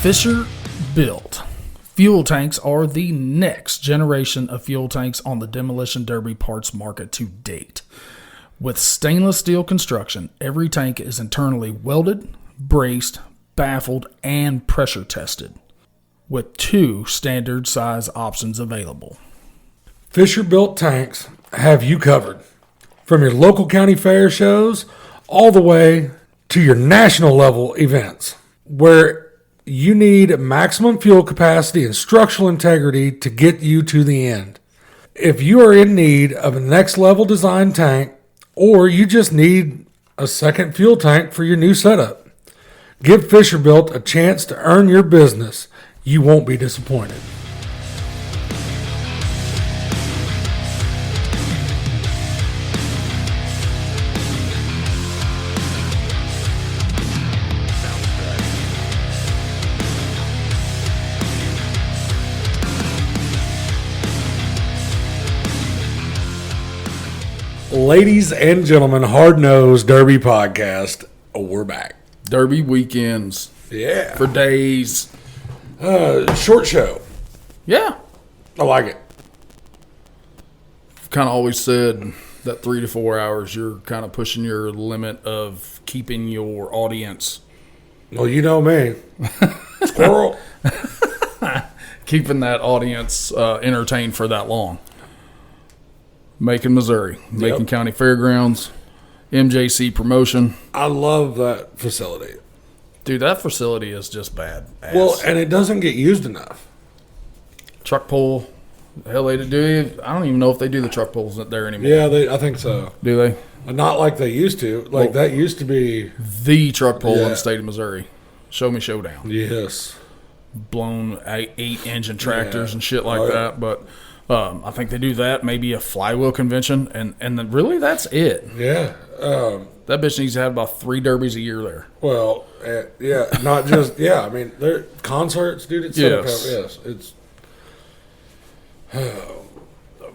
Fisher built. Fuel tanks are the next generation of fuel tanks on the demolition derby parts market to date. With stainless steel construction, every tank is internally welded, braced, baffled, and pressure tested, with 2 standard size options available. Fisher built tanks have you covered. From your local county fair shows all the way to your national level events, where you need maximum fuel capacity and structural integrity to get you to the end. If you are in need of a next level design tank, or you just need a second fuel tank for your new setup, give Fisher Built a chance to earn your business. You won't be disappointed. Ladies and gentlemen, Hard Nosed Derby Podcast, we're back. Derby weekends. Yeah. For days. Short show. Yeah. I like it. I've kind of always said that 3 to 4 hours, you're kind of pushing your limit of keeping your audience. Well, you know me. Squirrel. Keeping that audience entertained for that long. Macon, Missouri. Macon County Fairgrounds. MJC promotion. I love that facility. Dude, that facility is just bad. Well, and it doesn't get used enough. Truck pull. Hell, they do. I don't even know if they do the truck pulls there anymore. Yeah, I think so. Do they? Not like they used to. Like, that used to be the truck pull in the state of Missouri. Show me showdown. Yes. Blown 8-engine tractors and shit like that. But I think they do that. Maybe a flywheel convention. And then really, that's it. Yeah. That bitch needs to have about 3 derbies a year there. Well, yeah. Not just, I mean, they're concerts, dude. It's yes. It's.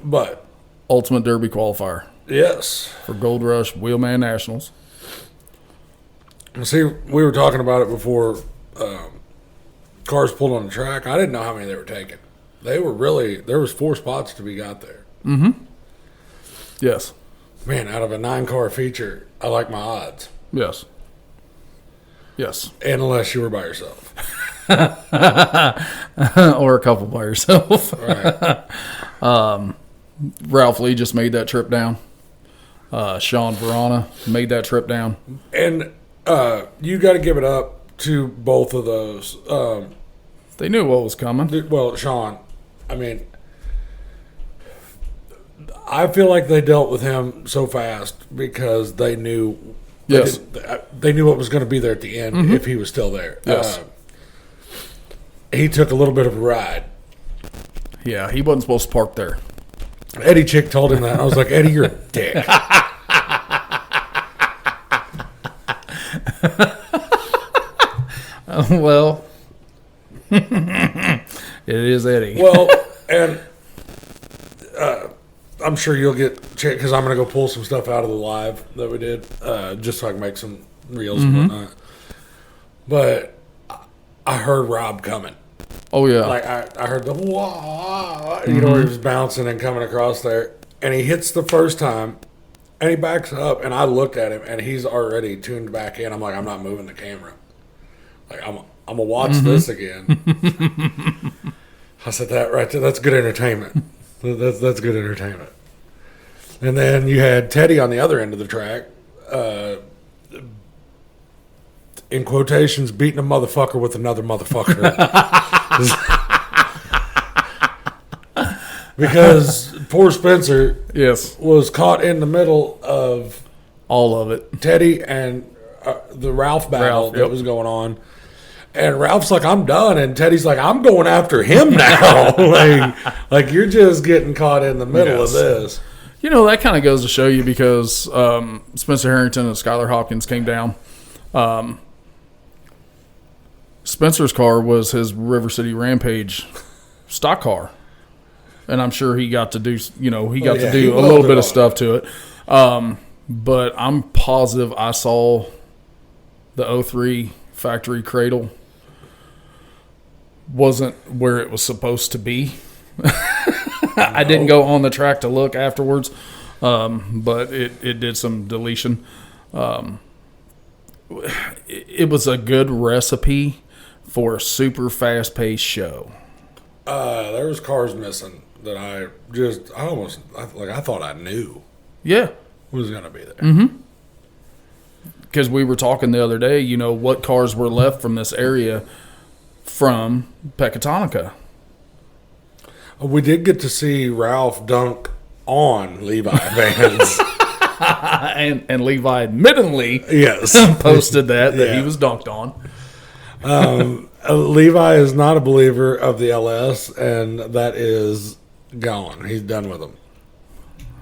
But. Ultimate Derby qualifier. Yes. For Gold Rush Wheelman Nationals. See, we were talking about it before cars pulled on the track. I didn't know how many they were taking. They were really, there was 4 spots to be got there. Mm-hmm. Yes. Man, out of a 9-car feature, I like my odds. Yes. Yes. And unless you were by yourself. Or a couple by yourself. Right. Ralph Lee just made that trip down. Sean Verona made that trip down. And you got to give it up to both of those. They knew what was coming. Well, Sean, I mean, I feel like they dealt with him so fast because they knew. Yes. They knew what was going to be there at the end if he was still there. Yes. He took a little bit of a ride. Yeah, he wasn't supposed to park there. Eddie Chick told him that. I was like, Eddie, you're a dick. Well, it is Eddie. Well, and I'm sure you'll get checked because I'm going to go pull some stuff out of the live that we did just so I can make some reels and whatnot. But I heard Rob coming. Oh, yeah. Like, I heard the wah, you know, he was bouncing and coming across there. And he hits the first time, and he backs up, and I looked at him, and he's already tuned back in. I'm like, I'm not moving the camera. Like, I'm going to watch this again. I said, that right there, that's good entertainment. That's good entertainment. And then you had Teddy on the other end of the track, in quotations, beating a motherfucker with another motherfucker. Because poor Spencer was caught in the middle of all of it. Teddy and the Ralph battle that was going on. And Ralph's like, I'm done. And Teddy's like, I'm going after him now. like you're just getting caught in the middle of this. You know, that kind of goes to show you because Spencer Harrington and Skylar Hopkins came down. Spencer's car was his River City Rampage stock car. And I'm sure he got to do, to do a little bit of stuff to it. But I'm positive I saw the 03 factory cradle wasn't where it was supposed to be. I didn't go on the track to look afterwards, but it did some deletion. It was a good recipe for a super fast-paced show. There was cars missing that I thought I knew. Yeah. Was going to be there. Mm-hmm. Because we were talking the other day, what cars were left from this area from Pecatonica. We did get to see Ralph dunk on Levi vans. and Levi admittedly posted that he was dunked on. Levi is not a believer of the LS, and that is gone. He's done with them.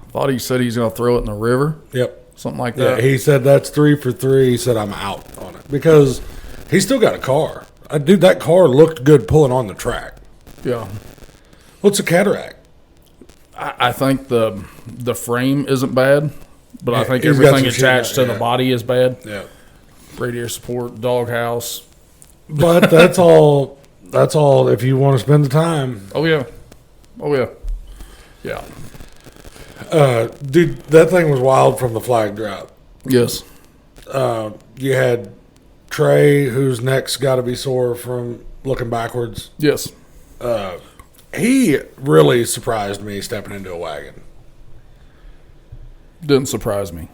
Thought he said he's going to throw it in the river. Yep. Something like that. Yeah, he said that's 3 for 3. He said I'm out on it because he's still got a car. Dude, that car looked good pulling on the track. Yeah. What's a cataract? I think the frame isn't bad, but I think everything attached to the body is bad. Yeah. Radiator support, doghouse. But that's all. That's all. If you want to spend the time. Oh yeah. Yeah. Dude, that thing was wild from the flag drop. Yes. You had Trey, whose neck's got to be sore from looking backwards. Yes. He really surprised me stepping into a wagon. Didn't surprise me.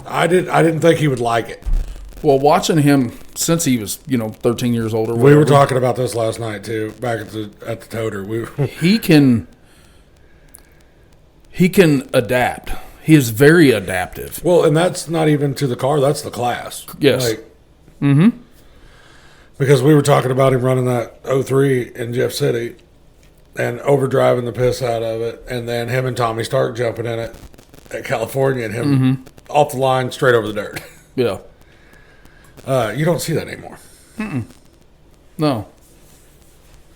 I didn't think he would like it. Well, watching him since he was 13 years old or whatever. We were talking about this last night too, back at the toter. He can adapt. He is very adaptive. Well, and that's not even to the car. That's the class. Yes. Because we were talking about him running that 03 in Jeff City and overdriving the piss out of it, and then him and Tommy Stark jumping in it at California and him off the line straight over the dirt. Yeah. You don't see that anymore. No.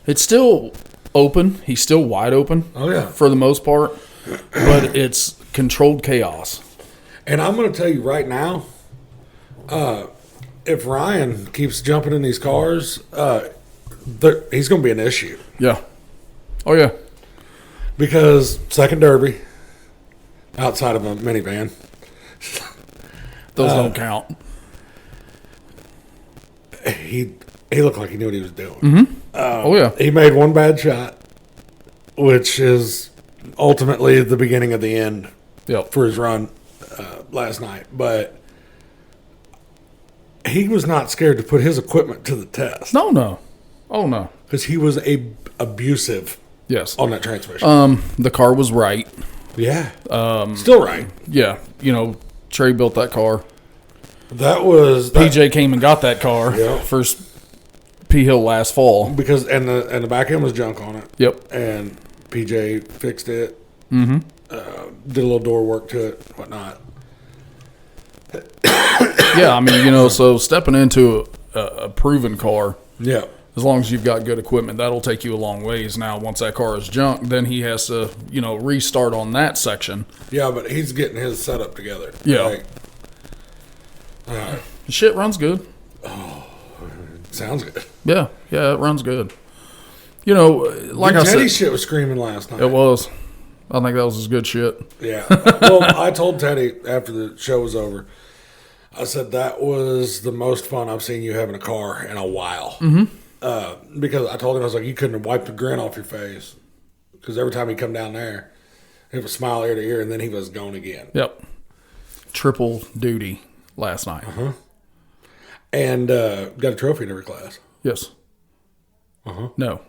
It's still open. He's still wide open. Oh, yeah. For the most part. But it's controlled chaos. And I'm going to tell you right now, if Ryan keeps jumping in these cars, he's going to be an issue. Yeah. Oh, yeah. Because second Derby, outside of a minivan. Those don't count. He looked like he knew what he was doing. Oh, yeah. He made one bad shot, which is ultimately the beginning of the end for his run last night. But he was not scared to put his equipment to the test. No. Oh, no. Because he was abusive on that transmission. The car was right. Yeah. Still right. Yeah. Trey built that car. That was... PJ came and got that car first P Hill last fall. Because and the back end was junk on it. Yep. And PJ fixed it. Did a little door work to it, whatnot. Yeah, I mean, so stepping into a proven car, as long as you've got good equipment, that'll take you a long ways. Now, once that car is junk, then he has to, restart on that section. Yeah, but he's getting his setup together. Yeah. Shit runs good. Oh, sounds good. Yeah, it runs good. Like I said, Teddy's shit was screaming last night. It was. I think that was his good shit. Yeah. Well, I told Teddy after the show was over, I said that was the most fun I've seen you have in a car in a while. Because I told him, I was like, you couldn't have wiped a grin off your face. Because every time he come down there, it was smile ear to ear, and then he was gone again. Yep. Triple duty last night. And got a trophy in every class. Yes. No.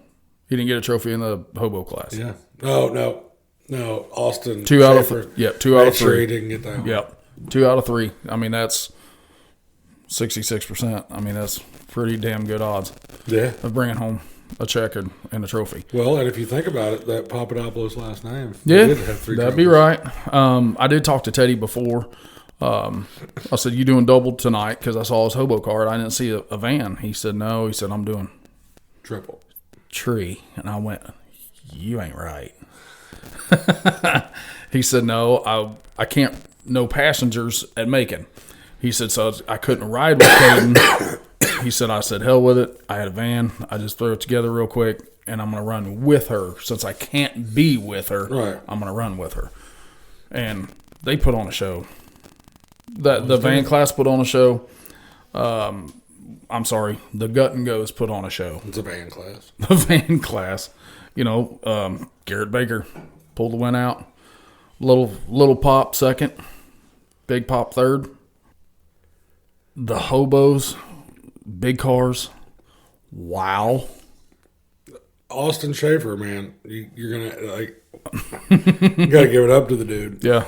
He didn't get a trophy in the hobo class. Yeah. No. Austin. 2 out of 3. Yeah, 2 out of 3. Sure he didn't get that one. Yep. 2 out of 3. I mean, that's 66%. I mean, that's pretty damn good odds. Yeah. Of bringing home a check and a trophy. Well, and if you think about it, that Papadopoulos last name. Yeah, did have 3 that'd trophies. be right. I did talk to Teddy before. I said, you doing double tonight? Because I saw his hobo card. I didn't see a van. He said, no. He said, I'm doing triple. Tree. And I went, you ain't right. He said, no, I can't, no passengers at Macon. He said, so I couldn't ride with Caden. He said, I said, hell with it. I had a van. I just threw it together real quick, and I'm going to run with her. Since I can't be with her, right. I'm going to run with her. And they put on a show. The van class put on a show. I'm sorry, the Gut and Go's put on a show. It's a van class. The van class. You know, Garrett Baker pulled the win out. Little pop second. Big pop third. The hobos, big cars. Wow. Austin Schaefer, man. You're going to, you got to give it up to the dude. Yeah.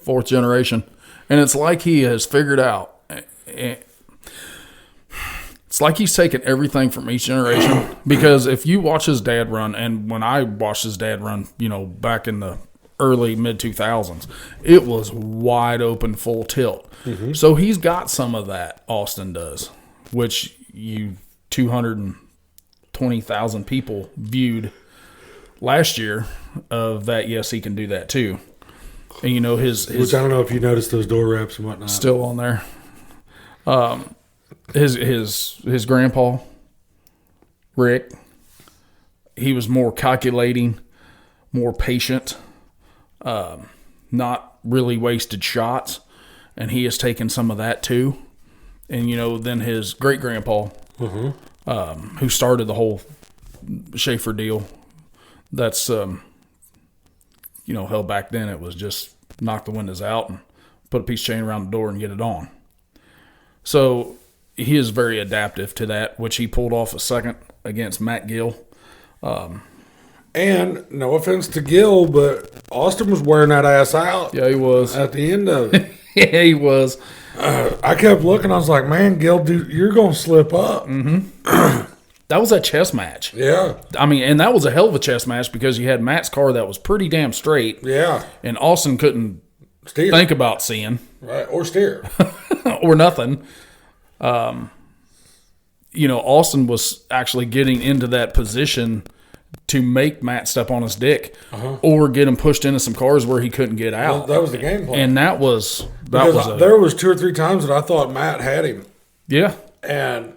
4th generation. And it's like he has figured out. It's like he's taken everything from each generation. Because if you watch his dad run, and when I watched his dad run, you know, back in the early mid-2000s, it was wide open, full tilt. Mm-hmm. So he's got some of that, Austin does, which 220,000 people viewed last year of that. Yes, he can do that too. And you know, his which I don't know if you noticed those door wraps and whatnot. Still on there. His grandpa, Rick, he was more calculating, more patient, not really wasted shots, and he has taken some of that too. And you know, then his great grandpa, who started the whole Schaefer deal, that's you know, hell, back then it was just knock the windows out and put a piece of chain around the door and get it on. So he is very adaptive to that, which he pulled off a second against Matt Gill. And no offense to Gill, but Austin was wearing that ass out. Yeah, he was. At the end of it. Yeah, he was. I kept looking. I was like, man, Gill, dude, you're going to slip up. Mm-hmm. That was a chess match. Yeah. I mean, and that was a hell of a chess match because you had Matt's car that was pretty damn straight. Yeah. And Austin couldn't think about seeing. Right. Or steer. Or nothing. You know, Austin was actually getting into that position to make Matt step on his dick or get him pushed into some cars where he couldn't get out. Well, that was the game plan. And that was there was 2 or 3 times that I thought Matt had him. Yeah. And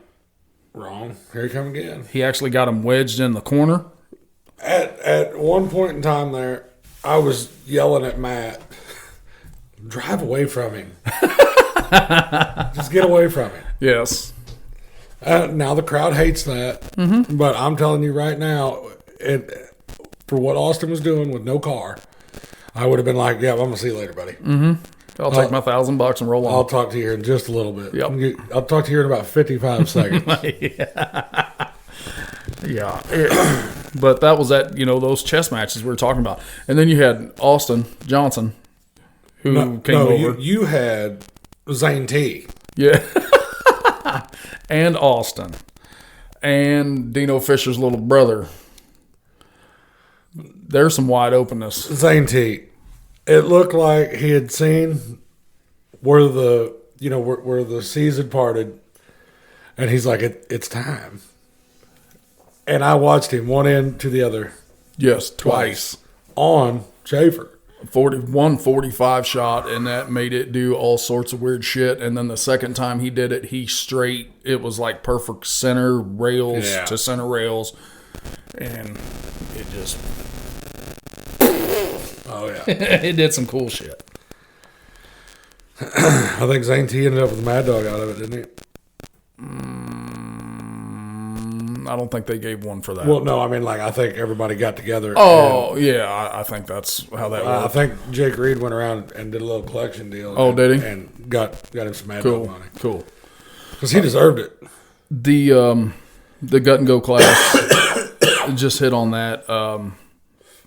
wrong. Here he come again. He actually got him wedged in the corner. At one point in time there, I was yelling at Matt, drive away from him. Just get away from him. Yes. Now the crowd hates that, but I'm telling you right now, for what Austin was doing with no car, I would have been like, "Yeah, I'm gonna see you later, buddy. I'll take my $1,000 and roll on." I'll talk to you here in just a little bit. Yep. I'll talk to you in about 55 seconds." Yeah. But that was that. You know, those chess matches we were talking about, and then you had Austin Johnson, who came over. You had Zane T. Yeah. And Austin. And Dino Fisher's little brother. There's some wide openness. Zane T. It looked like he had seen where the seas had parted, and he's like, it's time. And I watched him one end to the other. Yes, twice. On Schaefer. 145 shot, and that made it do all sorts of weird shit. And then the second time he did it, it was like perfect center rails to center rails. And it just... Oh, yeah. It did some cool shit. I think Zane T ended up with a Mad Dog out of it, didn't he? I don't think they gave one for that. Well, no, I mean, like, I think everybody got together. Oh, yeah, I think that's how that worked. I think Jake Reed went around and did a little collection deal. Oh, did he? And got him some Mad Dog money. Cool. Because he deserved it. The Gut and Go class, just hit on that.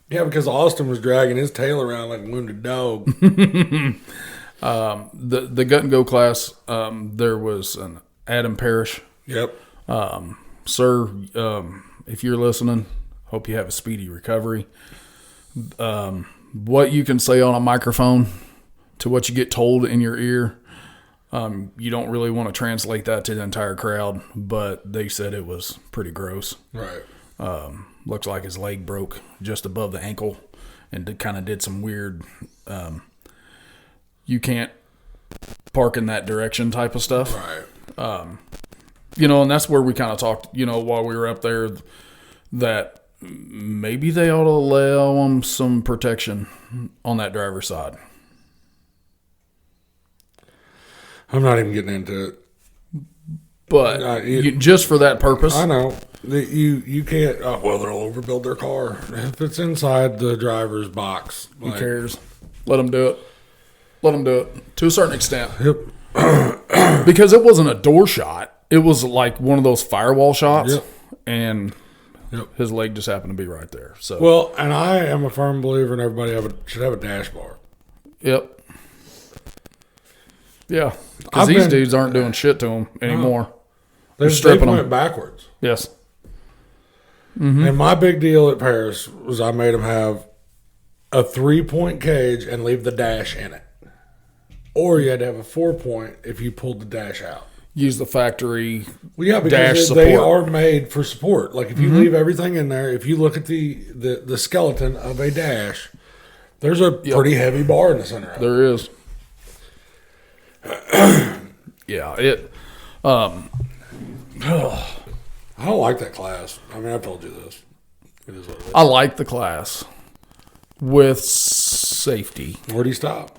Yeah, because Austin was dragging his tail around like a wounded dog. The Gut and Go class, there was an Adam Parrish. Yep. Sir, if you're listening, hope you have a speedy recovery. What you can say on a microphone to what you get told in your ear, you don't really want to translate that to the entire crowd, but they said it was pretty gross. Right. Looks like his leg broke just above the ankle and kind of did some weird... you can't park in that direction type of stuff. Right. And that's where we kind of talked, while we were up there, that maybe they ought to allow them some protection on that driver's side. I'm not even getting into it. But just for that purpose. I know. You can't, they'll overbuild their car. If it's inside the driver's box. Who cares? Let them do it. Let them do it to a certain extent. Yep. Because it wasn't a door shot. It was like one of those firewall shots. Yep. And his leg just happened to be right there. So well, and I am a firm believer in everybody should have a dash bar. Yep. Yeah. Because these dudes aren't doing shit to them anymore. They went backwards. Yes. Mm-hmm. And my big deal at Paris was I made them have a 3-point cage and leave the dash in it. Or you had to have a 4-point if you pulled the dash out. Use the factory because dash support. They are made for support. Like if you leave everything in there, if you look at the skeleton of a dash, there's a pretty heavy bar in the center of it. There is. Yeah, I don't like that class. I mean, I've told you this. It is what it is. I like the class with safety. Where do you stop?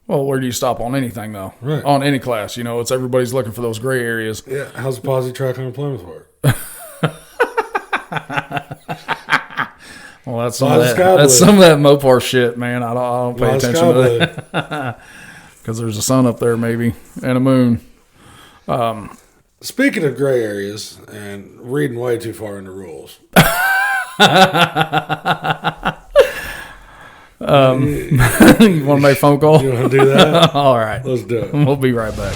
Well, where do you stop on anything, though? Right. On any class, it's everybody's looking for those gray areas. Yeah. How's the posi track on a Plymouth work? Well, that's some of that Mopar shit, man. I don't pay attention to that. Because there's a sun up there, maybe, and a moon. Speaking of gray areas and reading way too far into rules. You want to make a phone call? You want to do that? All right. Let's do it. We'll be right back.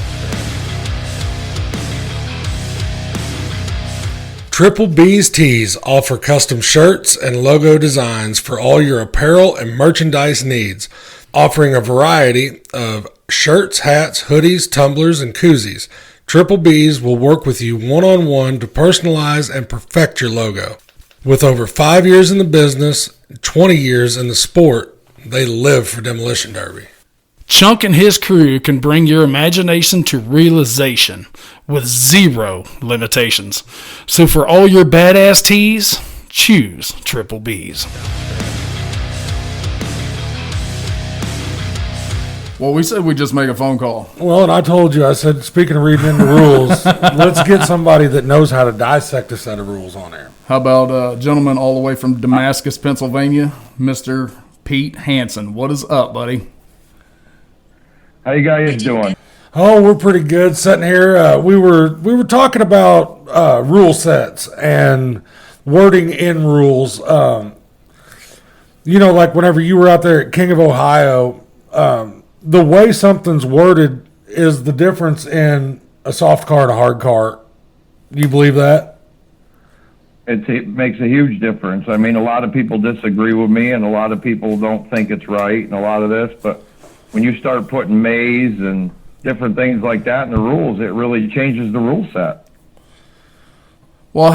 Triple B's Tees offer custom shirts and logo designs for all your apparel and merchandise needs, offering a variety of shirts, hats, hoodies, tumblers, and koozies. Triple B's will work with you one-on-one to personalize and perfect your logo. With over 5 years in the business, 20 years in the sport, they live for Demolition Derby. Chunk and his crew can bring your imagination to realization with zero limitations. So for all your badass tees, choose Triple B's. Well, we said we'd just make a phone call. Well, and I told you, I said, speaking of reading into rules, let's get somebody that knows how to dissect a set of rules on there. How about a gentleman all the way from Damascus, Pennsylvania, Mr. Pete Hanson? What is up, buddy? How you guys doing? Oh, we're pretty good. Sitting here, we were talking about rule sets and wording in rules. Like whenever you were out there at King of Ohio, the way something's worded is the difference in a soft car and a hard car. Do you believe that? It makes a huge difference. I mean, a lot of people disagree with me, and a lot of people don't think it's right, and a lot of this. But when you start putting mays and different things like that in the rules, it really changes the rule set. Well,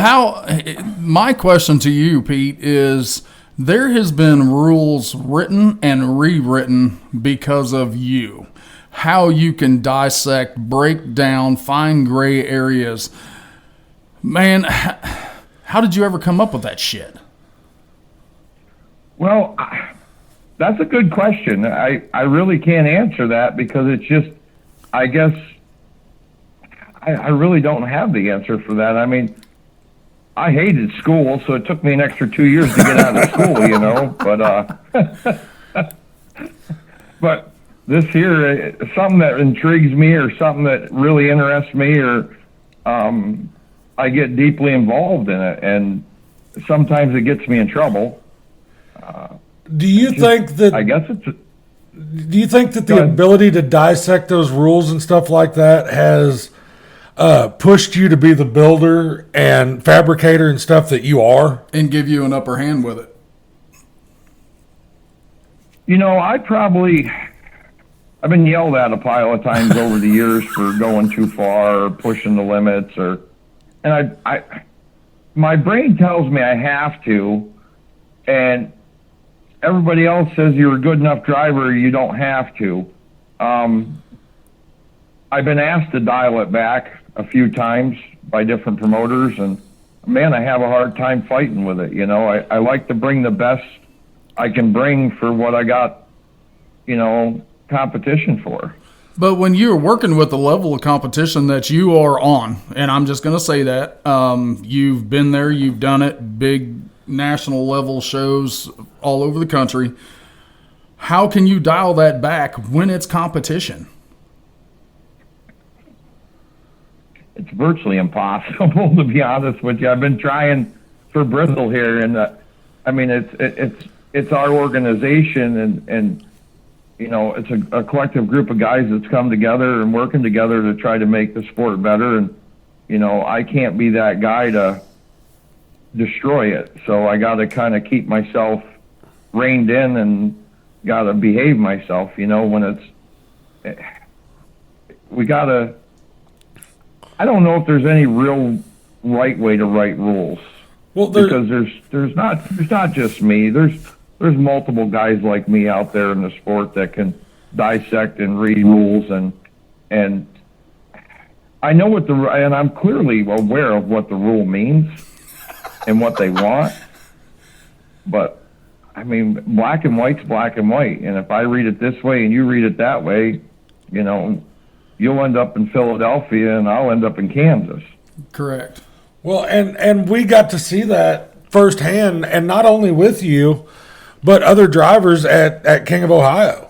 my question to you, Pete, is there has been rules written and rewritten because of you. How you can dissect, break down, find gray areas. Man, how did you ever come up with that shit? Well, that's a good question. I really can't answer that because it's just, I guess, I really don't have the answer for that. I mean, I hated school, so it took me an extra 2 years to get out of school, but this here, something that intrigues me or something that really interests me or I get deeply involved in it, and sometimes it gets me in trouble. Do you think that? I guess it's. Do you think that the ability to dissect those rules and stuff like that has pushed you to be the builder and fabricator and stuff that you are, and give you an upper hand with it? I've been yelled at a pile of times over the years for going too far or pushing the limits, and my brain tells me I have to, and everybody else says you're a good enough driver, you don't have to. I've been asked to dial it back a few times by different promoters, and man, I have a hard time fighting with it. I like to bring the best I can bring for what I got, competition for. But when you're working with the level of competition that you are on, and I'm just going to say that, you've been there, you've done it, big national level shows all over the country. How can you dial that back when it's competition? It's virtually impossible, to be honest with you. I've been trying for Bristol here, and it's our organization, and it's a collective group of guys that's come together and working together to try to make the sport better. And I can't be that guy to destroy it, so I got to kind of keep myself reined in and got to behave myself. When we got to. I don't know if there's any real right way to write rules. Well, because there's not just me. There's multiple guys like me out there in the sport that can dissect and read rules, and I know and I'm clearly aware of what the rule means and what they want. But I mean, black and white's black and white, and if I read it this way and you read it that way, you'll end up in Philadelphia and I'll end up in Kansas. Correct. Well, and we got to see that firsthand, and not only with you, but other drivers at King of Ohio.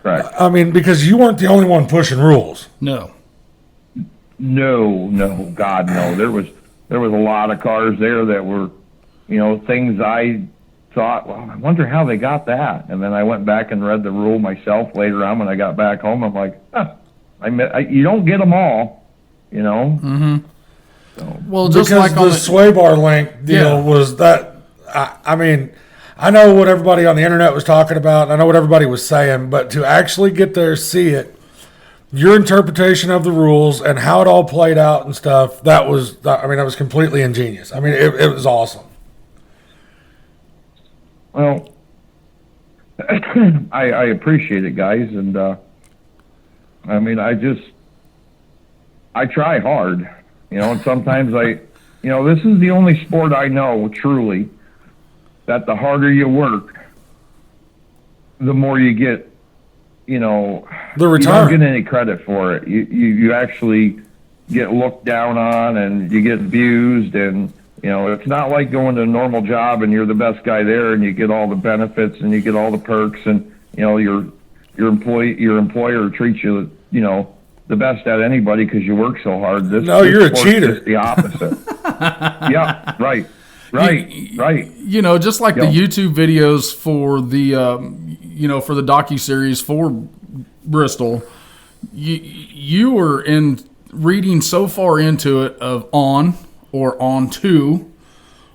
Correct. I mean, because you weren't the only one pushing rules. No, God, no. There was a lot of cars there that were, things I thought, well, I wonder how they got that. And then I went back and read the rule myself later on when I got back home. I'm like, you don't get them all, Mm-hmm. So, well, just because like on the sway bar link deal was that. I mean, I know what everybody on the internet was talking about, and I know what everybody was saying, but to actually get there, see it, your interpretation of the rules and how it all played out and stuff, that was completely ingenious. I mean, it was awesome. Well, I appreciate it, guys, and I try hard, and sometimes this is the only sport I know truly that the harder you work, the more you get, the return. You don't get any credit for it. You actually get looked down on and you get abused, and it's not like going to a normal job and you're the best guy there and you get all the benefits and you get all the perks, and your employer treats you the best at anybody because you work so hard. You're a cheater. Just the opposite. Yeah, right. Just like the YouTube videos for the for the docuseries for Bristol, you were reading so far into it of on or on to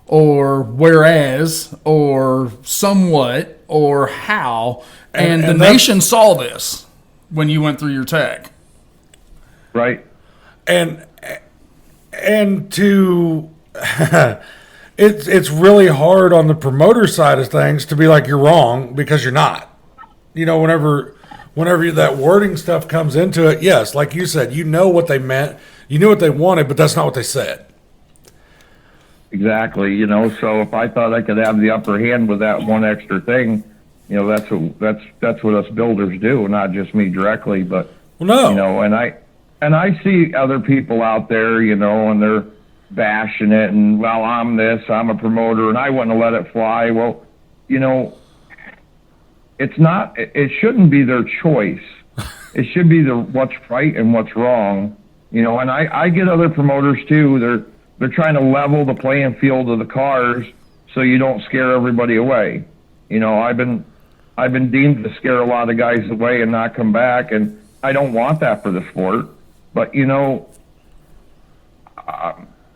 or whereas or somewhat or how, and the nation saw this when you went through your tag. Right. And to it's really hard on the promoter side of things to be like you're wrong because you're not. Whenever that wording stuff comes into it, yes, like you said, what they meant, you knew what they wanted, but that's not what they said. Exactly. So if I thought I could have the upper hand with that one extra thing, that's what us builders do, not just me directly, but and I see other people out there, and they're bashing it, and well, I'm a promoter, and I wouldn't have let it fly. Well, it shouldn't be their choice. It should be what's right and what's wrong. And I get other promoters too. They're trying to level the playing field of the cars so you don't scare everybody away. I've been deemed to scare a lot of guys away and not come back, and I don't want that for the sport. But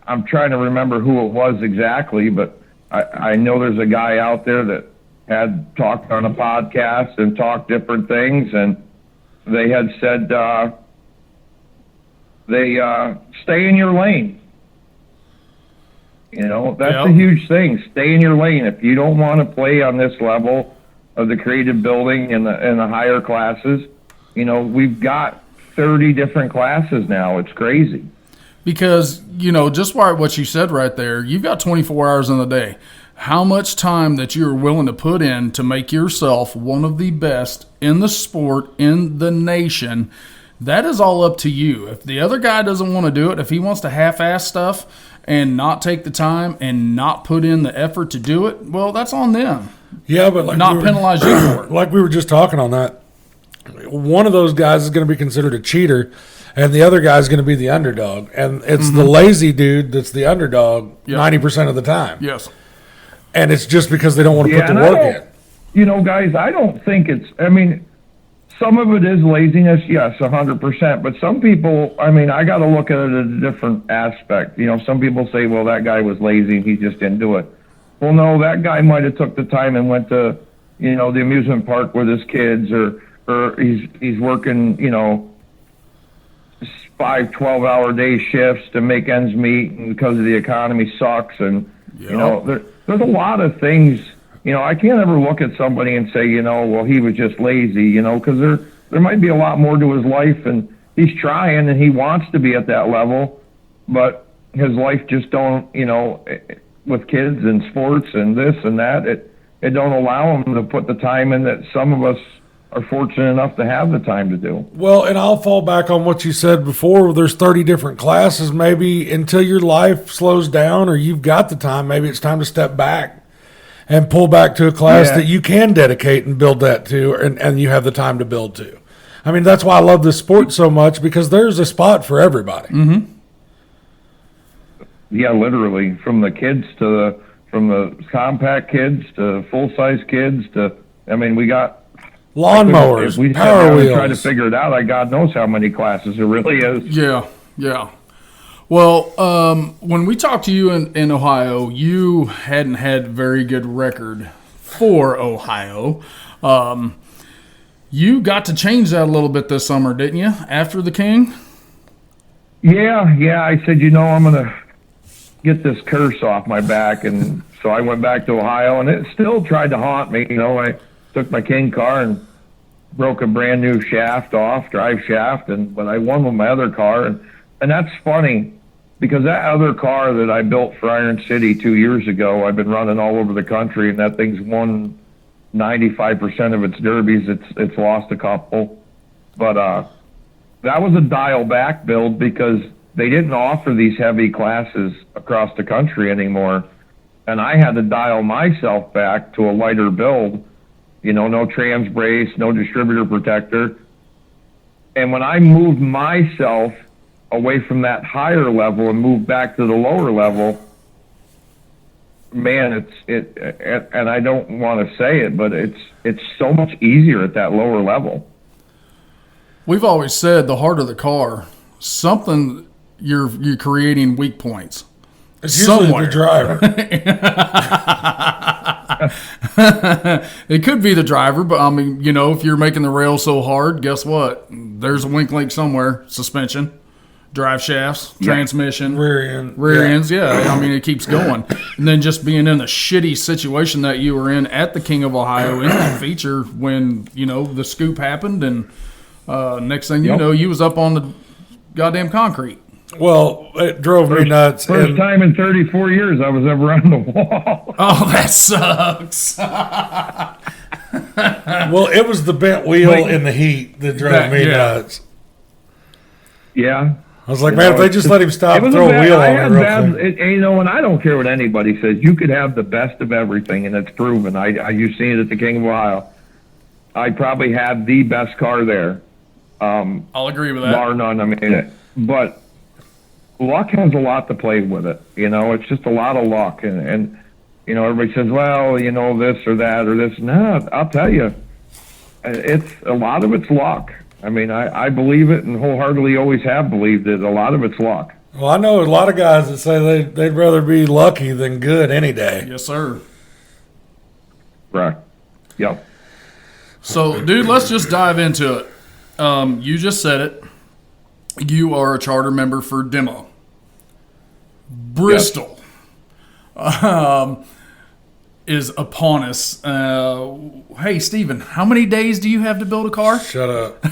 I'm trying to remember who it was exactly, but I know there's a guy out there that had talked on a podcast and talked different things, and they had said stay in your lane. That's a huge thing. Stay in your lane. If you don't want to play on this level of the creative building and the higher classes, we've got 30 different classes now. It's crazy. Because, just what you said right there, you've got 24 hours in the day. How much time that you're willing to put in to make yourself one of the best in the sport, in the nation, that is all up to you. If the other guy doesn't want to do it, if he wants to half-ass stuff and not take the time and not put in the effort to do it, well, that's on them. Yeah, but not penalize you for it. Like we were just talking on that, one of those guys is going to be considered a cheater, and the other guy is going to be the underdog. And it's the lazy dude that's the underdog 90% of the time. Yes. And it's just because they don't want to put the work in. Guys, I don't think some of it is laziness, yes, 100%. But some people, I got to look at it at a different aspect. Some people say, well, that guy was lazy and he just didn't do it. Well, no, that guy might have took the time and went to, the amusement park with his kids, or he's working, 5 12-hour day shifts to make ends meet, and because the economy sucks, and there's a lot of things. I can't ever look at somebody and say, well, he was just lazy, because there might be a lot more to his life, and he's trying and he wants to be at that level, but his life just don't, with kids and sports and this and that, it don't allow him to put the time in that some of us are fortunate enough to have the time to do. Well, and I'll fall back on what you said before. There's 30 different classes. Maybe until your life slows down or you've got the time, maybe it's time to step back and pull back to a class that you can dedicate and build that to, and you have the time to build to. That's why I love this sport so much, because there's a spot for everybody. Mm-hmm. Yeah, literally, from the kids from the compact kids to full-size kids to, we got lawnmowers, we power wheels. Try to figure it out. God knows how many classes there really is. Yeah. Well, when we talked to you in Ohio, you hadn't had very good record for Ohio. You got to change that a little bit this summer, didn't you, after the King? Yeah. I said, I'm going to get this curse off my back. And so I went back to Ohio, and it still tried to haunt me. I took my King car and broke a brand new drive shaft, but I won with my other car. And that's funny, because that other car that I built for Iron City 2 years ago, I've been running all over the country, and that thing's won 95% of its derbies. It's lost a couple. But that was a dial-back build, because they didn't offer these heavy classes across the country anymore. And I had to dial myself back to a lighter build, no trans brace, no distributor protector. And when I moved myself away from that higher level and moved back to the lower level, man, and I don't want to say it, but it's so much easier at that lower level. We've always said the harder the car, something you're creating weak points. It's usually the driver. It could be the driver, but if you're making the rail so hard, guess what? There's a weak link somewhere. Suspension, drive shafts, transmission, rear ends. Yeah, it keeps going. And then just being in the shitty situation that you were in at the King of Ohio in that feature when the scoop happened, and next thing you know, you was up on the goddamn concrete. Well, it drove me nuts. First time in 34 years I was ever on the wall. Oh, that sucks. Well, it was the bent wheel in the heat that drove me nuts. Yeah. I was like, man, if they just let him stop and throw a wheel on it real quick. And I don't care what anybody says. You could have the best of everything, and it's proven. You've seen it at the King of Ohio. I probably had the best car there. I'll agree with that. Bar none. But luck has a lot to play with it. It's just a lot of luck. And everybody says, well, this or that or this. No, I'll tell you, it's a lot of it's luck. I believe it, and wholeheartedly always have believed it. A lot of it's luck. Well, I know a lot of guys that say they'd rather be lucky than good any day. Yes, sir. Right. Yep. So, dude, let's just dive into it. You just said it. You are a charter member for D.E.M.O. Bristol is upon us. Hey, Steven, how many days do you have to build a car? Shut up.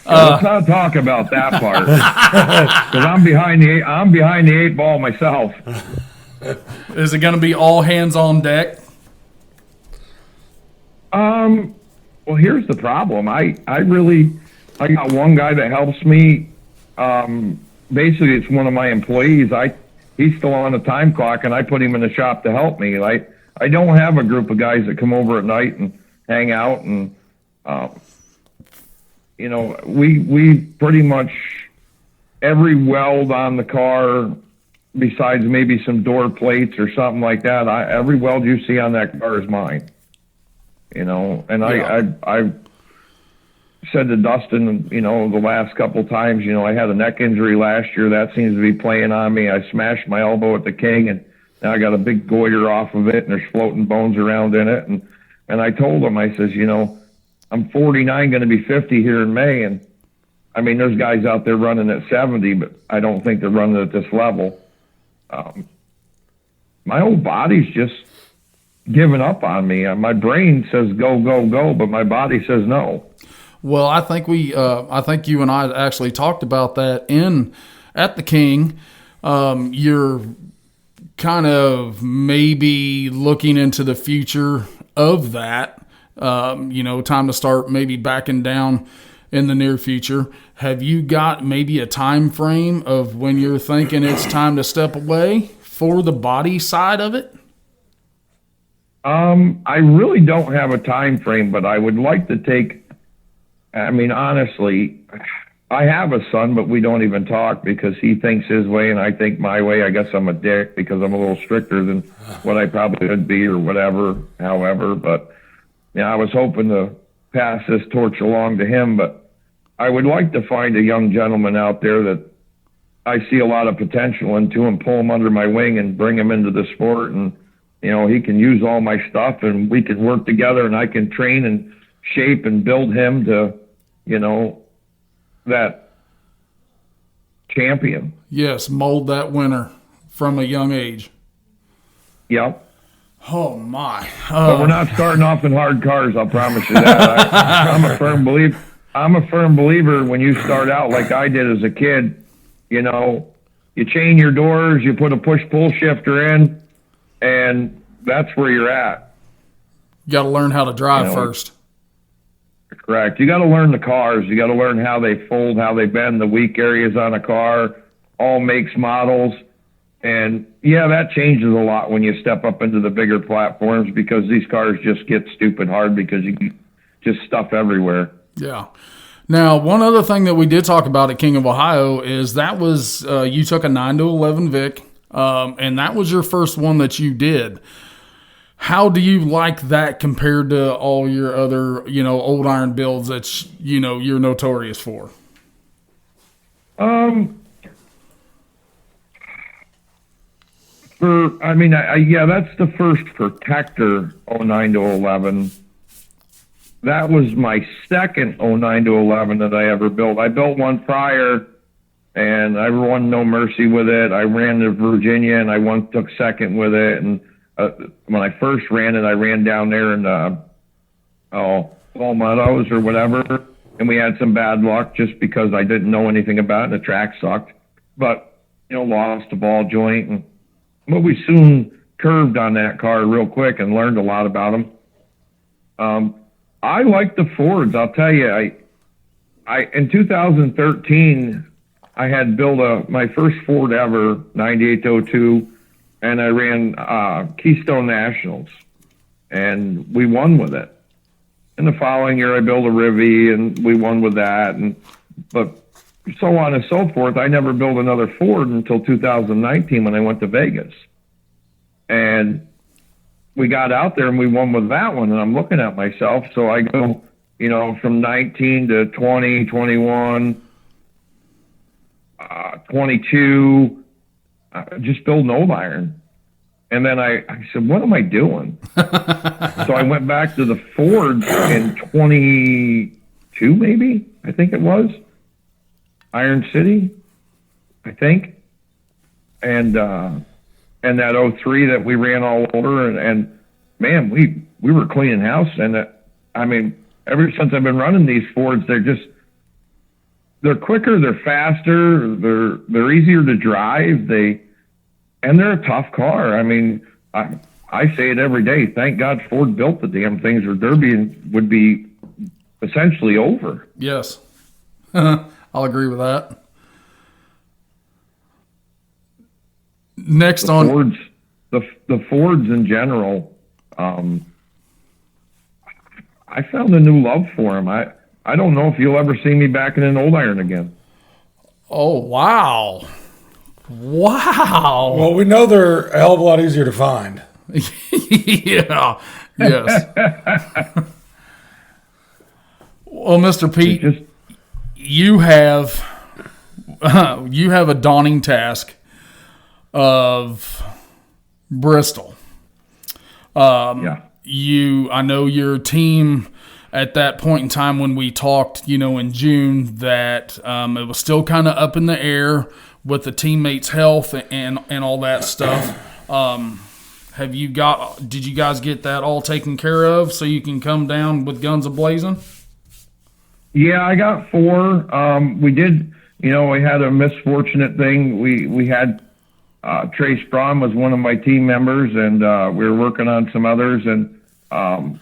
Let's not talk about that part because I'm behind the eight ball myself. Is it going to be all hands on deck? Well, here's the problem. I got one guy that helps me. Basically, it's one of my employees. He's still on the time clock, and I put him in the shop to help me. I don't have a group of guys that come over at night and hang out, and we pretty much every weld on the car, besides maybe some door plates or something like that. Every weld you see on that car is mine. And I said to Dustin, the last couple times, I had a neck injury last year. That seems to be playing on me. I smashed my elbow at the King, and now I got a big goiter off of it, and there's floating bones around in it. And I told him, I says, I'm 49, going to be 50 here in May. And I mean, there's guys out there running at 70, but I don't think they're running at this level. My whole body's just giving up on me. My brain says go, go, go, but my body says no. Well, I think I think you and I actually talked about that at the King. You're kind of maybe looking into the future of that. Time to start maybe backing down in the near future. Have you got maybe a time frame of when you're thinking it's time to step away for the body side of it? I really don't have a time frame, but I would like to take, honestly, I have a son, but we don't even talk because he thinks his way and I think my way. I guess I'm a dick because I'm a little stricter than what I probably would be or whatever, however, but I was hoping to pass this torch along to him, but I would like to find a young gentleman out there that I see a lot of potential into and pull him under my wing and bring him into the sport. And, he can use all my stuff and we can work together and I can train and shape and build him to, that champion. Yes, mold that winner from a young age. Yep. Oh, my. But we're not starting off in hard cars, I'll promise you that. I'm a firm believer when you start out like I did as a kid, you chain your doors, you put a push-pull shifter in, and that's where you're at. You got to learn how to drive first. Correct. You got to learn the cars. You got to learn how they fold, how they bend, the weak areas on a car, all makes, models. And, that changes a lot when you step up into the bigger platforms because these cars just get stupid hard because you just stuff everywhere. Yeah. Now, one other thing that we did talk about at King of Ohio is that was you took a 9-11 Vic, and that was your first one that you did. How do you like that compared to all your other, old iron builds that, you're notorious for? That's the first Protector 09-11. That was my second 09-11 that I ever built. I built one prior, and I won No Mercy with it. I ran to Virginia, and I took second with it. And when I first ran it, I ran down there in Palmettos or whatever, and we had some bad luck just because I didn't know anything about it, and the track sucked. But, lost a ball joint. But we soon curved on that car real quick and learned a lot about them. I like the Fords. I'll tell you, I in 2013, I had built my first Ford ever, 9802, and I ran Keystone Nationals, and we won with it. And the following year, I built a Rivy, and we won with that, but so on and so forth. I never built another Ford until 2019 when I went to Vegas. And we got out there and we won with that one, and I'm looking at myself. So I go, from 19 to 20, 21, 22, just building old iron. And then I said, what am I doing? So I went back to the Ford in 22, maybe, I think it was. Iron City, I think. And that 03 that we ran all over, and man, we were cleaning house. And ever since I've been running these Fords, they're quicker, they're faster, they're easier to drive. And they're a tough car. I mean, I say it every day. Thank God Ford built the damn things, or Derby would be essentially over. Yes. I'll agree with that. Next the on Fords, the Fords in general, I found a new love for them. I don't know if you'll ever see me back in an old iron again. Oh, wow. Wow. Well, we know they're a hell of a lot easier to find. Yeah. Yes. Well, Mr. Pete, you have a daunting task of Bristol. Yeah. I know your team at that point in time when we talked, in June, that it was still kind of up in the air with the teammates' health and all that stuff. Did you guys get that all taken care of so you can come down with guns a-blazing? Yeah, I got 4. We did, we had a misfortunate thing. We had Trace Braun was one of my team members, and we were working on some others, and I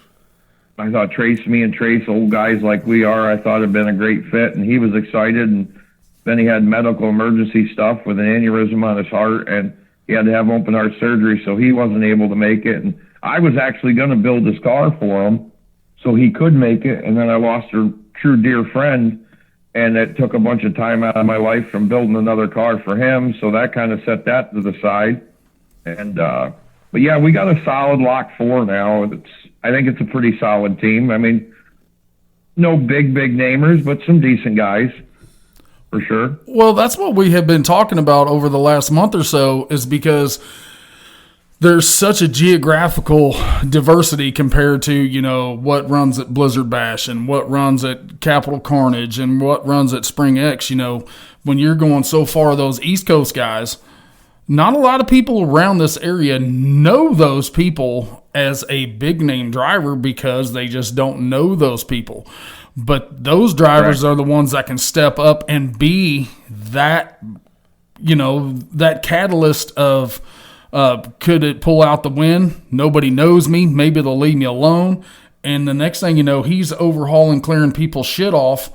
thought me and Trace, old guys like we are, I thought it'd been a great fit, and he was excited, and then he had medical emergency stuff with an aneurysm on his heart, and he had to have open heart surgery, so he wasn't able to make it. And I was actually going to build his car for him so he could make it, and then I lost a true dear friend, and it took a bunch of time out of my life from building another car for him, so that kind of set that to the side. And but yeah, we got a solid Lock 4 now. I think it's a pretty solid team. I mean, no big namers, but some decent guys. For sure. Well, that's what we have been talking about over the last month or so, is because there's such a geographical diversity compared to, what runs at Blizzard Bash and what runs at Capital Carnage and what runs at Spring X. When you're going so far, those East Coast guys, not a lot of people around this area know those people as a big name driver because they just don't know those people. But those drivers are the ones that can step up and be that, that catalyst of, could it pull out the win? Nobody knows me. Maybe they'll leave me alone. And the next thing you know, he's overhauling, clearing people's shit off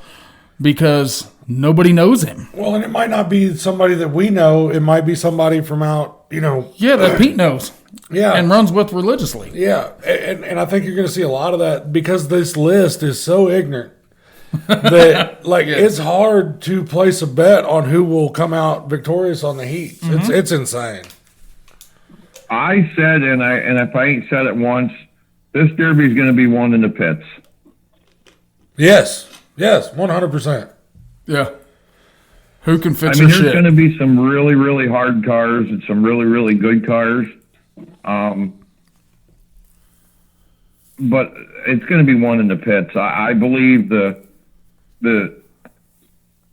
because nobody knows him. Well, and it might not be somebody that we know. It might be somebody from out, Yeah, that Pete knows. Yeah. And runs with religiously. Yeah. And I think you're going to see a lot of that because this list is so ignorant that, it's hard to place a bet on who will come out victorious on the heats. Mm-hmm. It's insane. I said, and if I ain't said it once, this Derby is going to be won in the pits. Yes, 100%. Yeah. Who can fix there's shit? going to be some really, really hard cars and some really, really good cars. But it's going to be won in the pits. I believe the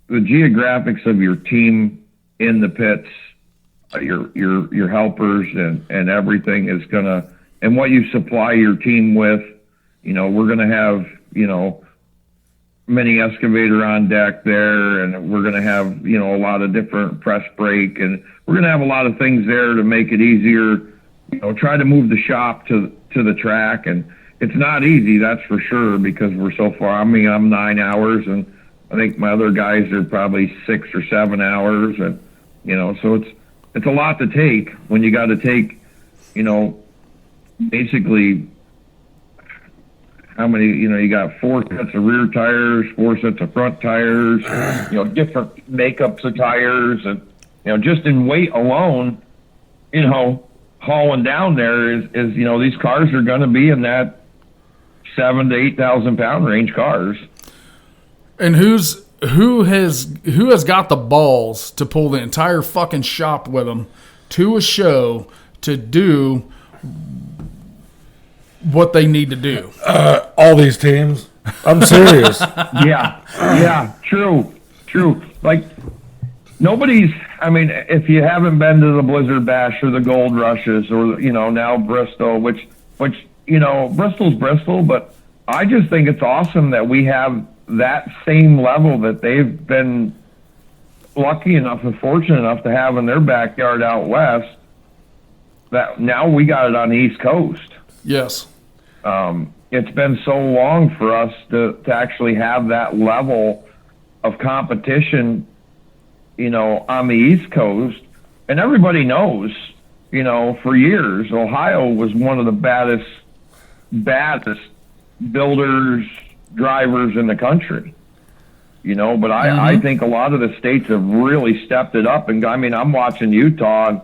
geographics of your team in the pits, your helpers and everything is gonna, and what you supply your team with. We're gonna have mini excavator on deck there, and we're gonna have a lot of different press brake, and we're gonna have a lot of things there to make it easier. Try to move the shop to the track, and it's not easy, that's for sure, because we're so far. I mean, I'm 9 hours, and I think my other guys are probably 6 or 7 hours, and so it's a lot to take when you got to take, basically how many, you got 4 sets of rear tires, 4 sets of front tires, different makeups of tires, and just in weight alone, hauling down there is these cars are going to be in that 7,000 to 8,000 pound range cars. And who has got the balls to pull the entire fucking shop with them to a show to do what they need to do? All these teams. I'm serious. Yeah, true. Like, nobody's, if you haven't been to the Blizzard Bash or the Gold Rushes or, now Bristol, which Bristol's Bristol, but I just think it's awesome that we have that same level that they've been lucky enough and fortunate enough to have in their backyard out west, that now we got it on the East Coast. Yes. It's been so long for us to actually have that level of competition, you know, on the East Coast. And everybody knows, you know, for years, Ohio was one of the baddest builders, drivers in the country. You know, but I think a lot of the states have really stepped it up. And I mean, I'm watching Utah, and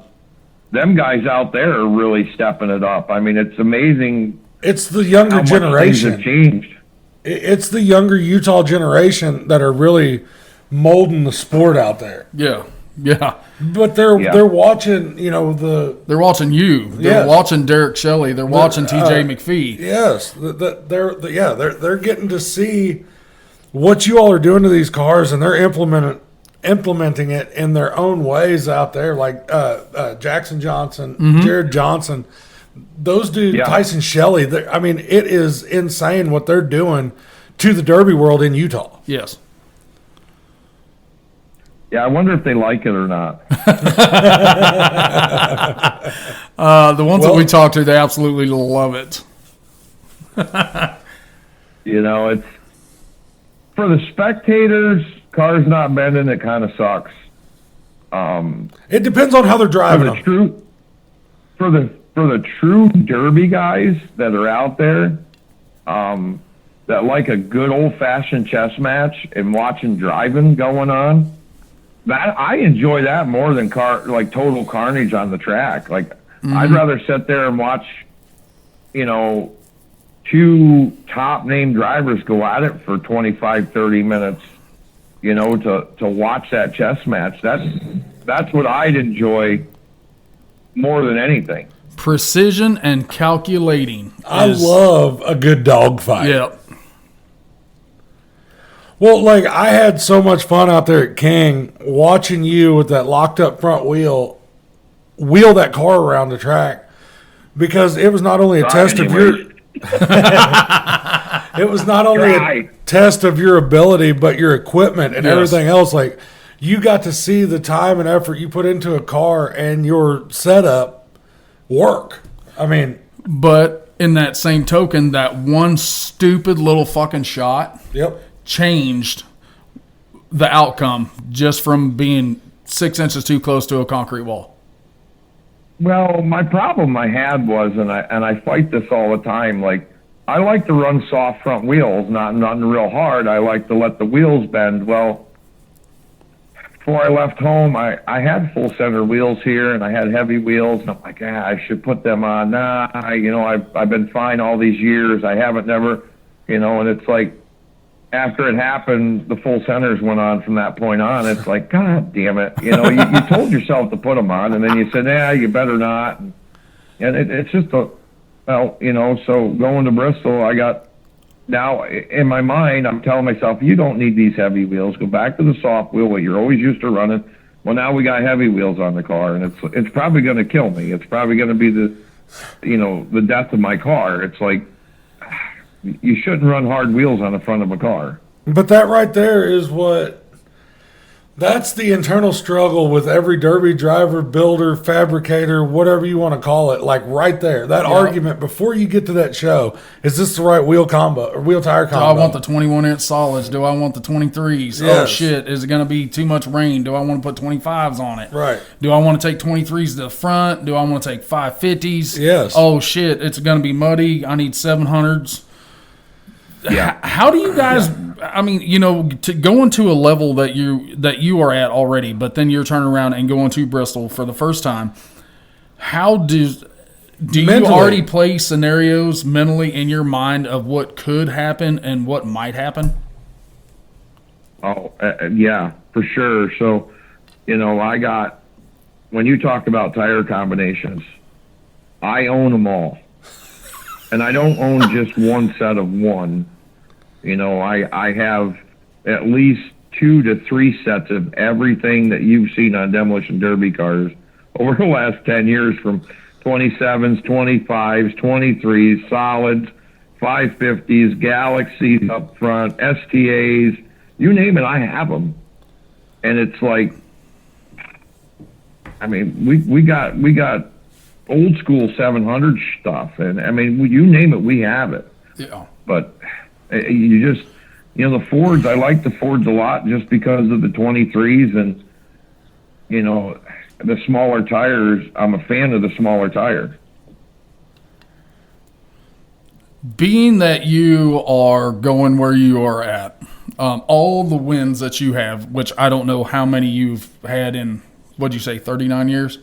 them guys out there are really stepping it up. I mean, it's amazing. It's the younger generation. Things have changed. It's the younger Utah generation that are really molding the sport out there. Yeah. Yeah. But they're watching, you know, they're watching you. They're watching Derek Shelley. They're watching TJ McPhee. Yes. They're getting to see what you all are doing to these cars, and they're implementing it in their own ways out there, like Jackson Johnson, Jared Johnson, those dudes, Tyson Shelley. I mean, it is insane what they're doing to the Derby world in Utah. Yes. Yeah, I wonder if they like it or not. The ones that we talk to, they absolutely love it. You know, it's for the spectators. Cars not bending, it kind of sucks. It depends on how they're driving them. For the true Derby guys that are out there, that like a good old fashioned chess match and watching driving going on. That I enjoy that more than total carnage on the track. Like I'd rather sit there and watch, you know, two top name drivers go at it for 25, 30 minutes, you know, to watch that chess match. That's what I'd enjoy more than anything. Precision and calculating. I love a good dogfight. Yep. Well, like, I had so much fun out there at King watching you with that locked up front wheel that car around the track, because it was not only a test of your it was not only a test of your ability, but your equipment and everything else. Like, you got to see the time and effort you put into a car and your setup work. I mean, but in that same token, that one stupid little fucking shot changed the outcome just from being 6 inches too close to a concrete wall. Well, my problem I had was, and I fight this all the time, like, I like to run soft front wheels, not real hard. I like to let the wheels bend. Well, before I left home, I had full center wheels here, and I had heavy wheels, and I'm like, I should put them on. Nah, I've been fine all these years. I haven't never, you know, and it's like, after it happened, the full centers went on from that point on. It's like, God damn it. You know, you told yourself to put them on, and then you said, you better not. And it's just you know, so going to Bristol, I got, now in my mind, I'm telling myself, you don't need these heavy wheels. Go back to the soft wheel, what you're always used to running. Well, now we got heavy wheels on the car, and it's probably going to kill me. It's probably going to be the death of my car. It's like, you shouldn't run hard wheels on the front of a car. But that right there is that's the internal struggle with every Derby driver, builder, fabricator, whatever you want to call it. Like, right there, that argument before you get to that show, is this the right wheel combo or wheel tire combo? Do I want the 21-inch solids? Do I want the 23s? Yes. Oh, shit, is it going to be too much rain? Do I want to put 25s on it? Right. Do I want to take 23s to the front? Do I want to take 550s? Yes. Oh, shit, it's going to be muddy. I need 700s. Yeah. How do you guys? I mean, you know, to go into a level that you are at already, but then you're turning around and going to Bristol for the first time. How do you already play scenarios mentally in your mind of what could happen and what might happen? Oh, yeah, for sure. So, you know, when you talk about tire combinations, I own them all. And I don't own just one set of one. You know, I have at least 2 to 3 sets of everything that you've seen on Demolition Derby cars over the last 10 years, from 27s, 25s, 23s, solids, 550s, Galaxies up front, STAs, you name it, I have them. And it's like, I mean, we got old school 700 stuff, and I mean, you name it, we have it. Yeah. But you just, the Fords, I like the Fords a lot just because of the 23s and, the smaller tires. I'm a fan of the smaller tire. Being that you are going where you are at, all the wins that you have, which I don't know how many you've had in, what'd you say, 39 years?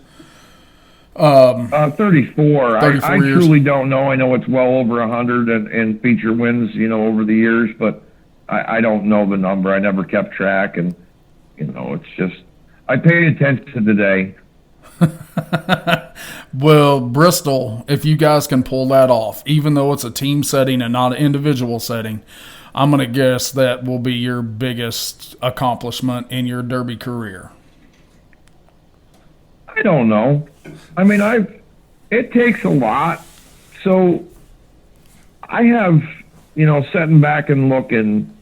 34. 34 I years. truly don't know. I know it's well over 100 and feature wins, over the years, but I don't know the number. I never kept track, and, it's just, I paid attention today. Well, Bristol, if you guys can pull that off, even though it's a team setting and not an individual setting, I'm going to guess that will be your biggest accomplishment in your Derby career. I don't know. I mean, it takes a lot. So I have, sitting back and looking,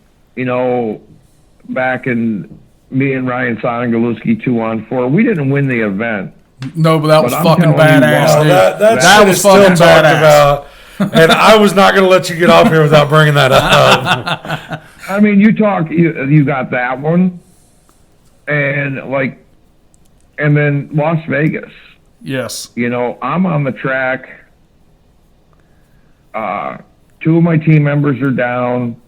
back in me and Ryan Soningaluski 2-on-4, we didn't win the event. No, but that was I'm fucking telling you badass, what, dude. That was still fucking talked badass. about, and I was not going to let you get off here without bringing that up. I mean, you got that one, and then Las Vegas. Yes. I'm on the track. Two of my team members are down.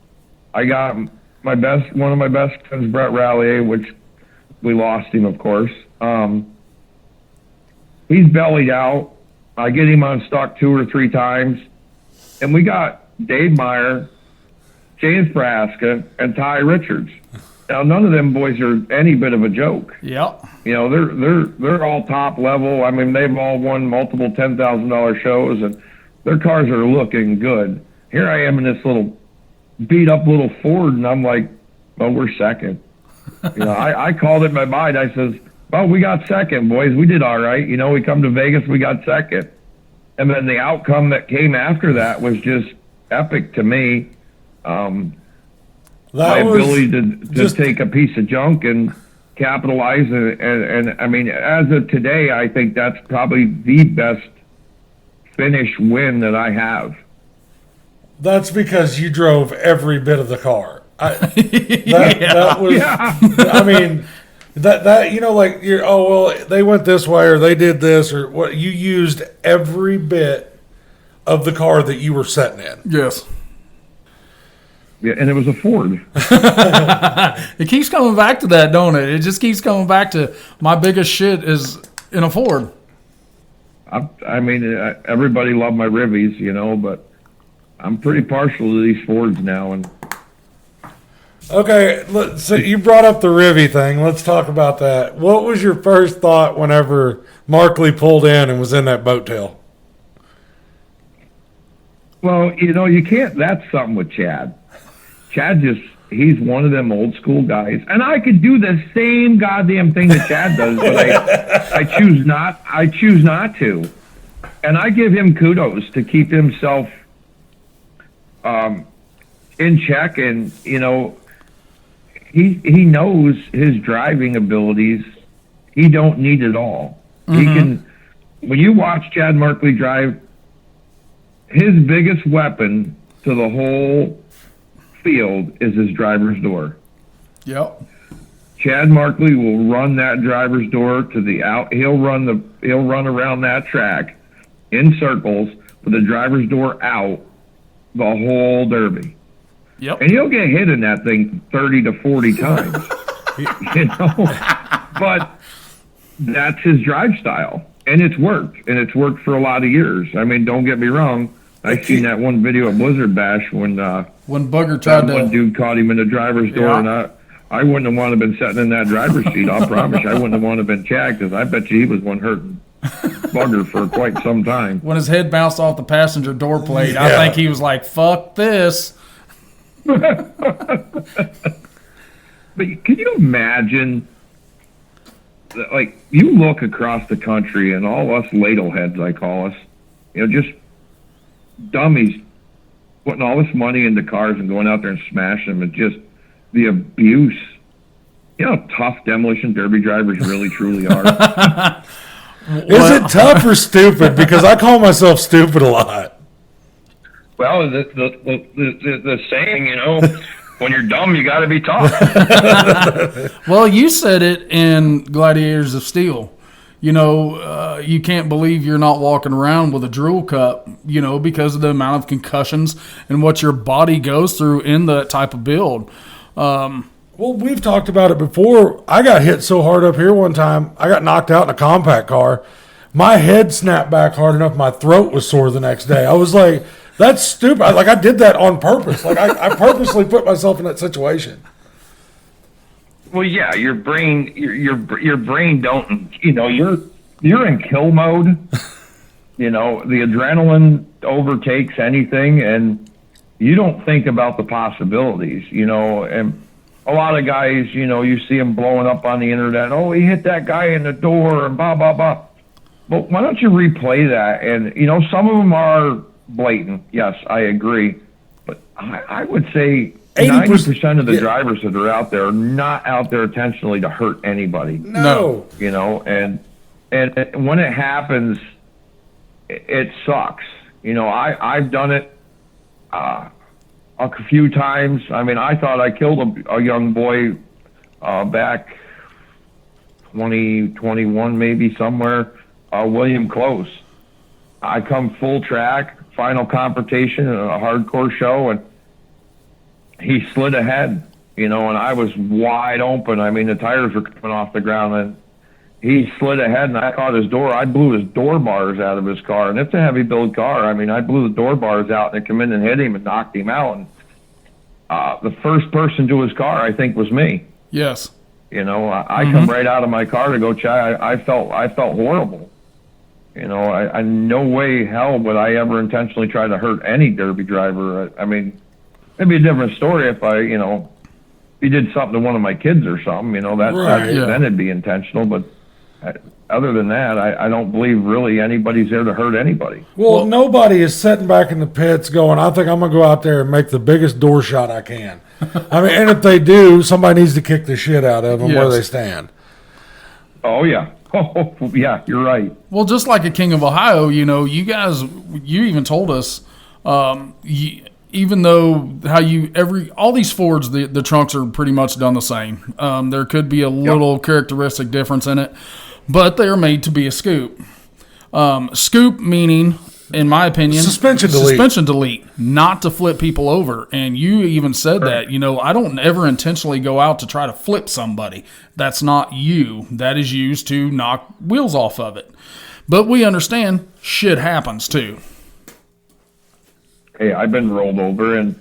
I got one of my best friends, Brett Rallier, which we lost him, of course. He's bellied out. I get him on stock 2 or 3 times. And we got Dave Meyer, James Praska, and Ty Richards. Now, none of them boys are any bit of a joke. Yep. They're all top level. I mean, they've all won multiple $10,000 shows, and their cars are looking good. Here I am in this little beat-up little Ford, and I'm like, well, we're second. I called it in my mind. I says, well, we got second, boys. We did all right. We come to Vegas, we got second. And then the outcome that came after that was just epic to me. My ability to take a piece of junk and capitalize, and I mean, as of today, I think that's probably the best finish win that I have. That's because you drove every bit of the car. That was. Yeah. I mean, that like they went this way or they did this or what. You used every bit of the car that you were sitting in. Yes. Yeah, and it was a Ford. It keeps coming back to that, don't it? It just keeps coming back to my biggest shit is in a Ford. I mean, everybody loved my Rivies, but I'm pretty partial to these Fords now. And okay, so you brought up the Rivy thing. Let's talk about that. What was your first thought whenever Markley pulled in and was in that boat tail? Well, you can't. That's something with Chad. Chad he's one of them old school guys. And I could do the same goddamn thing that Chad does, but I choose not. I choose not to. And I give him kudos to keep himself in check. And, he knows his driving abilities. He don't need it all. Mm-hmm. He can, when you watch Chad Markley drive, his biggest weapon to the whole field is his driver's door. Yep. Chad Markley will run that driver's door to the out. He'll run around that track in circles with the driver's door out the whole Derby. Yep. And he'll get hit in that thing 30 to 40 times. But that's his drive style. And it's worked. And it's worked for a lot of years. I mean, don't get me wrong. I seen that one video of Blizzard Bash when Bugger tried to. One dude caught him in the driver's door, and I wouldn't have wanted to been sitting in that driver's seat. I'll promise you, I wouldn't have wanted to been Chad, because I bet you he was one hurting Bugger for quite some time. When his head bounced off the passenger door plate, I think he was like, "Fuck this." But can you imagine? Like, you look across the country, and all us ladleheads, I call us, just dummies putting all this money into cars and going out there and smashing them, and just the abuse. You know how tough demolition derby drivers really truly are. Is it tough or stupid? Because I call myself stupid a lot. Well, the saying, you know, when you're dumb, you got to be tough. Well, you said it in Gladiators of Steel. You know, you can't believe you're not walking around with a drill cup, you know, because of the amount of concussions and what your body goes through in that type of build. Well, we've talked about it before. I got hit so hard up here one time, I got knocked out in a compact car. My head snapped back hard enough, my throat was sore the next day. I was like, that's stupid. I did that on purpose. Like, I purposely put myself in that situation. Well, yeah, your brain don't, you know, you're in kill mode. You know, the adrenaline overtakes anything, and you don't think about the possibilities, you know. And a lot of guys, you know, you see them blowing up on the internet. Oh, he hit that guy in the door and blah, blah, blah. But why don't you replay that? And, you know, some of them are blatant. Yes, I agree. But I would say 90% of the drivers that are out there are not out there intentionally to hurt anybody. No. You know, and when it happens, it sucks. You know, I've done it a few times. I mean, I thought I killed a young boy back 2021 maybe somewhere, William Close. I come full track, final confrontation in a hardcore show, and he slid ahead, you know, and I was wide open. I mean, the tires were coming off the ground, and he slid ahead, and I caught his door. I blew his door bars out of his car, and it's a heavy build car. I mean, I blew the door bars out, and it come in and hit him and knocked him out. And the first person to his car, I think, was me. Yes. You know, I come right out of my car to go check. I felt horrible. You know, I no way hell would I ever intentionally try to hurt any derby driver. I mean, it'd be a different story if if he did something to one of my kids or something. You know, then it'd be intentional. But other than that, I don't believe really anybody's there to hurt anybody. Well, nobody is sitting back in the pits going, I think I'm going to go out there and make the biggest door shot I can. I mean, and if they do, somebody needs to kick the shit out of them where they stand. Oh, yeah. Oh, yeah, you're right. Well, just like at King of Ohio, you know, you guys, you even told us, even though all these Fords, the trunks are pretty much done the same. There could be a little characteristic difference in it, but they are made to be a scoop. Scoop meaning, in my opinion, suspension delete, not to flip people over. And you even said that, you know, I don't ever intentionally go out to try to flip somebody. That's not you. That is used to knock wheels off of it. But we understand shit happens too. Hey, I've been rolled over, and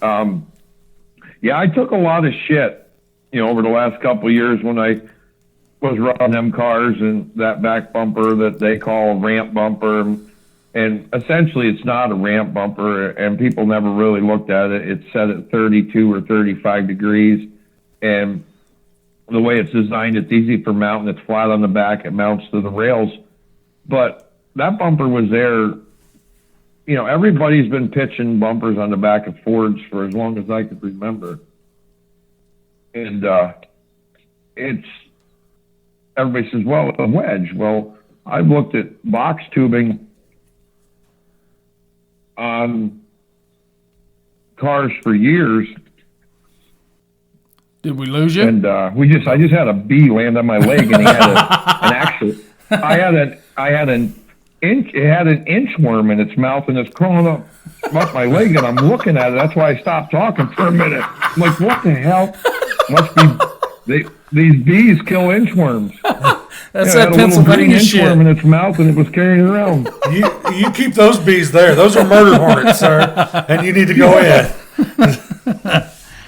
I took a lot of shit, you know, over the last couple of years when I was running them cars and that back bumper that they call a ramp bumper. And essentially, it's not a ramp bumper, and people never really looked at it. It's set at 32 or 35 degrees, and the way it's designed, it's easy for mounting. It's flat on the back. It mounts to the rails. But that bumper was there. You know, everybody's been pitching bumpers on the back of Fords for as long as I could remember. And everybody says, well, a wedge. Well, I've looked at box tubing on cars for years. Did we lose you? And I just had a bee land on my leg, and he had an inchworm in its mouth, and it's crawling up my leg, and I'm looking at it. That's why I stopped talking for a minute. I'm like, what the hell? Must be these bees kill inchworms. That's that Pennsylvania shit. Inchworm in its mouth, and it was carrying it around. You keep those bees there. Those are murder hornets, sir, and you need to go in.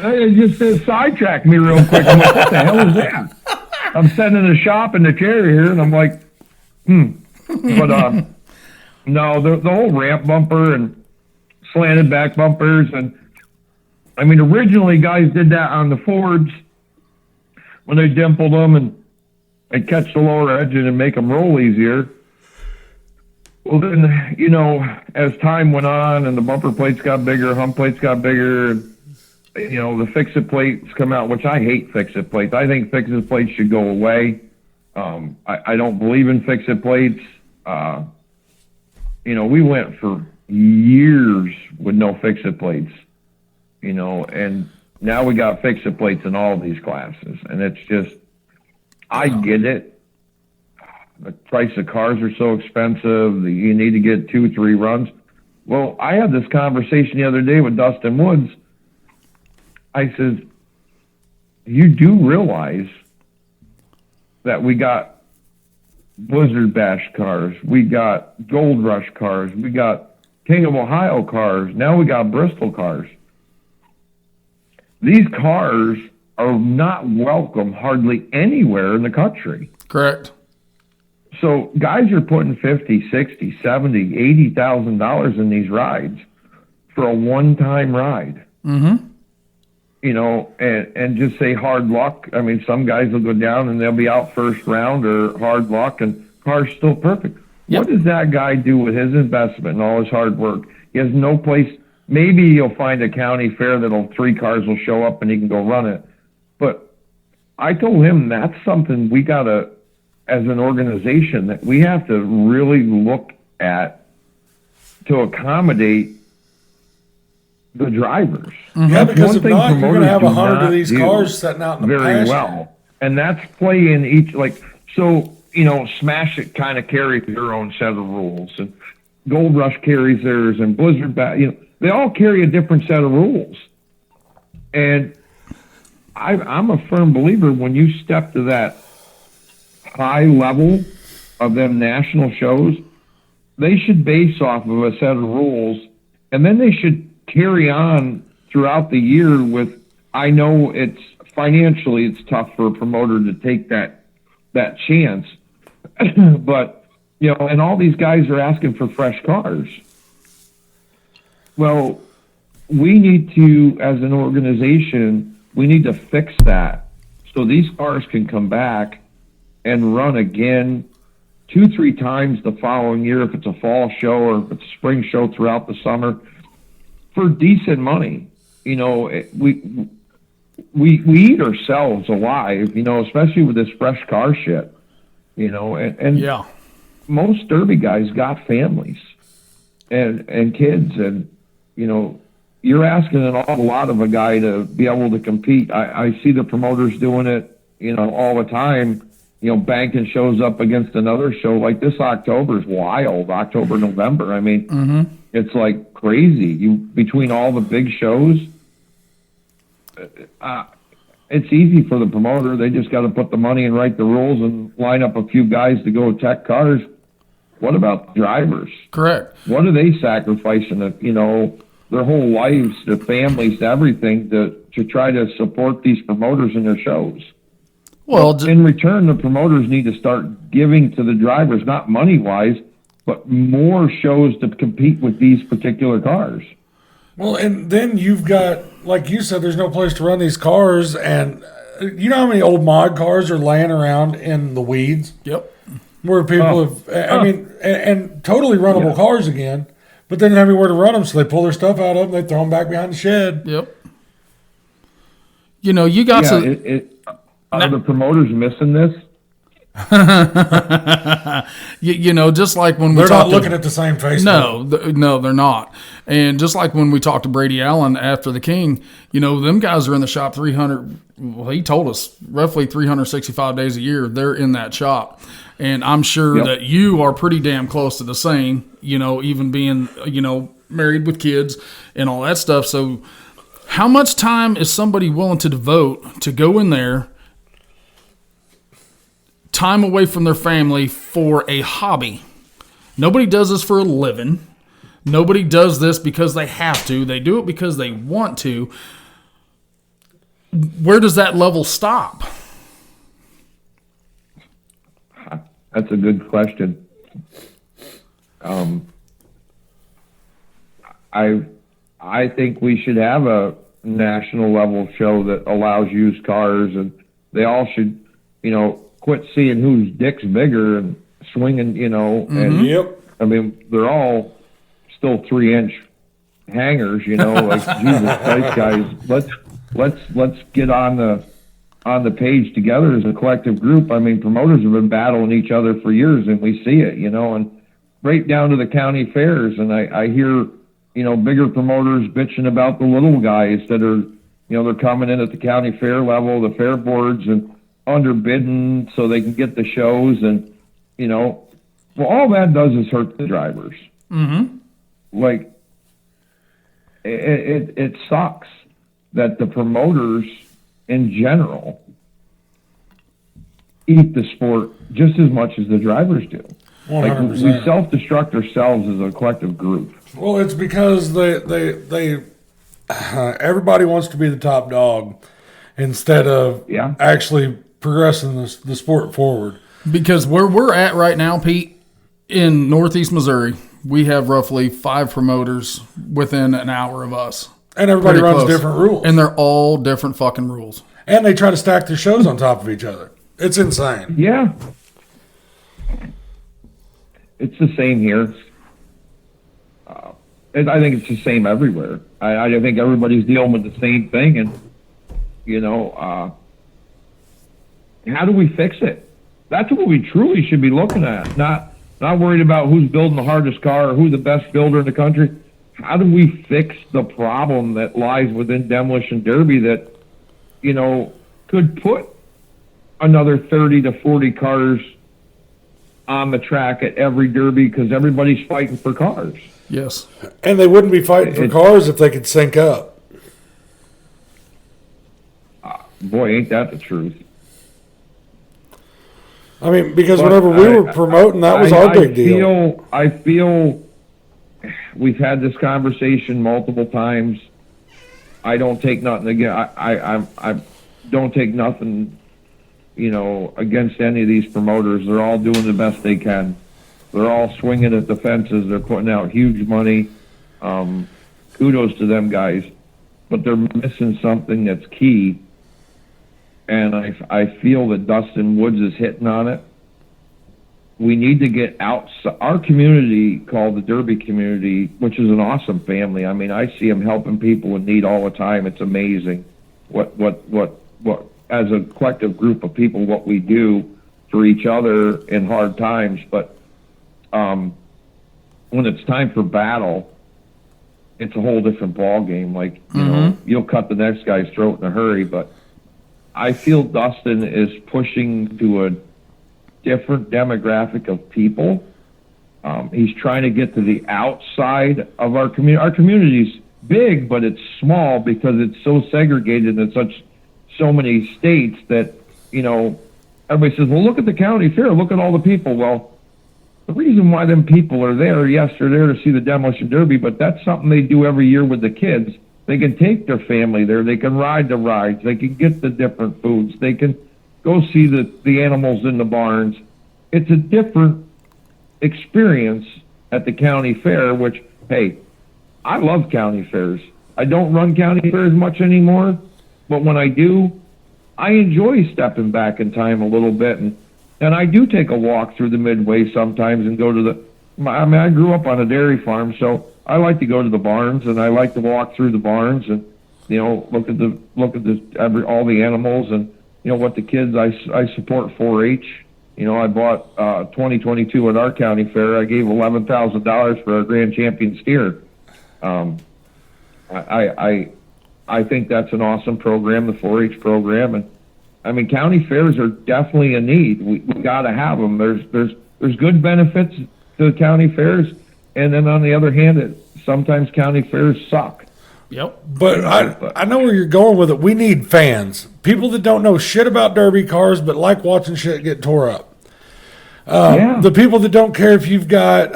It just sidetracked me real quick. I'm like, what the hell is that? I'm sitting in the shop in the chair here, and I'm like, But no, the whole ramp bumper and slanted back bumpers, and I mean, originally guys did that on the Fords when they dimpled them and catch the lower edge and make them roll easier. Well, then, as time went on and the bumper plates got bigger, hump plates got bigger, the fix-it plates come out, which I hate fix-it plates. I think fix-it plates should go away. I don't believe in fix-it plates. We went for years with no fix-it plates, and now we got fix-it plates in all these classes. And it's just, I get it. The price of cars are so expensive. You need to get 2-3 runs. Well, I had this conversation the other day with Dustin Woods. I said, you do realize that we got Blizzard Bash cars, we got Gold Rush cars, we got King of Ohio cars, now we got Bristol cars. These cars are not welcome hardly anywhere in the country. Correct. So guys are putting $50,000, $60,000, $70,000, $80,000 in these rides for a one-time ride. Mm-hmm. And just say hard luck. I mean, some guys will go down and they'll be out first round or hard luck, and car's still perfect. Yep. What does that guy do with his investment and all his hard work? He has no place. Maybe you'll find a county fair that'll 3 cars will show up and he can go run it. But I told him that's something we got to, as an organization, that we have to really look at to accommodate the drivers. Mm-hmm. Yeah, because if not, you're going to have 100 of these cars sitting out in the very pasture. Well. And that's play in each, Smash It kind of carries their own set of rules, and Gold Rush carries theirs, and Blizzard, they all carry a different set of rules. And I'm a firm believer when you step to that high level of them national shows, they should base off of a set of rules, and then they should carry on throughout the year with, I know it's financially it's tough for a promoter to take that chance, but and all these guys are asking for fresh cars. Well, we need to, as an organization, we need to fix that so these cars can come back and run again 2-3 times the following year if it's a fall show or if it's a spring show throughout the summer for decent money. We eat ourselves alive, especially with this fresh car shit, and yeah, most derby guys got families and kids, and you're asking an awful lot of a guy to be able to compete. I see the promoters doing it, all the time. Banking shows up against another show like this October is wild. October, November. I mean, mm-hmm. It's like crazy. Between all the big shows, it's easy for the promoter. They just got to put the money and write the rules and line up a few guys to go tech cars. What about drivers? Correct. What are they sacrificing? Their whole lives, their families, everything to try to support these promoters in their shows. Well, in return, the promoters need to start giving to the drivers, not money-wise, but more shows to compete with these particular cars. Well, and then you've got, like you said, there's no place to run these cars, and you know how many old mod cars are laying around in the weeds? Yep. Where people have, and totally runnable cars again, but they didn't have anywhere to run them, so they pull their stuff out of them, they throw them back behind the shed. Yep. You got to... Are the promoters missing this? Just like when they're not looking at the same face. No, they're not. And just like when we talked to Brady Allen after the King, them guys are in the shop 300. Well, he told us roughly 365 days a year. They're in that shop, and I'm sure that you are pretty damn close to the same. Even being married with kids and all that stuff. So, how much time is somebody willing to devote to go in there? Time away from their family for a hobby. Nobody does this for a living. Nobody does this because they have to. They do it because they want to. Where does that level stop? That's a good question. I think we should have a national level show that allows used cars, and they all should, quit seeing whose dick's bigger and swinging, and I mean, they're all still 3-inch hangers, you know, like Jesus Christ, guys, let's get on the page together as a collective group. I mean, promoters have been battling each other for years, and we see it, you know, and right down to the county fairs. And I hear, you know, bigger promoters bitching about the little guys that are, you know, they're coming in at the county fair level, the fair boards, and underbidding so they can get the shows. And, you know, well, all that does is hurt the drivers. Mm-hmm. Like, it sucks that the promoters in general eat the sport just as much as the drivers do. 100%. Like, we self-destruct ourselves as a collective group. Well, it's because they everybody wants to be the top dog instead of actually progressing the sport forward. Because where we're at right now, Pete, in Northeast Missouri, we have roughly 5 promoters within an hour of us. And everybody Pretty runs close. different rules. And they're all different fucking rules. And they try to stack their shows on top of each other. It's insane. Yeah. It's the same here. And I think it's the same everywhere. I think everybody's dealing with the same thing. And, you know, how do we fix it? That's what we truly should be looking at. Not worried about who's building the hardest car or who's the best builder in the country. How do we fix the problem that lies within Demolition Derby that, you know, could put another 30 to 40 cars on the track at every Derby because everybody's fighting for cars? Yes. And they wouldn't be fighting for cars if they could sync up. Boy, ain't that the truth. I mean, because whenever we were promoting, that was our big deal. I feel we've had this conversation multiple times. I don't take nothing again. I don't take nothing, you know, against any of these promoters. They're all doing the best they can. They're all swinging at the fences. They're putting out huge money. Kudos to them guys, but they're missing something that's key. And I feel that Dustin Woods is hitting on it. We need to get out. Our community, called the Derby community, which is an awesome family. I mean, I see them helping people in need all the time. It's amazing what as a collective group of people, what we do for each other in hard times. But when it's time for battle, it's a whole different ball game. Like, you know, you'll cut the next guy's throat in a hurry, but I feel Dustin is pushing to a different demographic of people. He's trying to get to the outside of our community. Our community's big, but it's small because it's so segregated in so many states that, you know, everybody says, well, look at the county fair, look at all the people. Well, the reason why them people are there, yes, they're there to see the Demolition Derby, but that's something they do every year with the kids. They can take their family there. They can ride the rides. They can get the different foods. They can go see the animals in the barns. It's a different experience at the county fair, which, hey, I love county fairs. I don't run county fairs much anymore, but when I do, I enjoy stepping back in time a little bit. And I do take a walk through the Midway sometimes and go to I grew up on a dairy farm, so I like to go to the barns, and I like to walk through the barns and, you know, look at all the animals, and, you know, what the kids, I support 4-H. You know, I bought 2022 at our county fair. I gave $11,000 for our grand champion steer. I think that's an awesome program, the 4-H program, and I mean, county fairs are definitely a need. We got to have them. There's good benefits to the county fairs, and then on the other hand, sometimes county fairs suck. Yep. But I know where you're going with it. We need fans, people that don't know shit about derby cars, but like watching shit get tore up. The people that don't care if you've got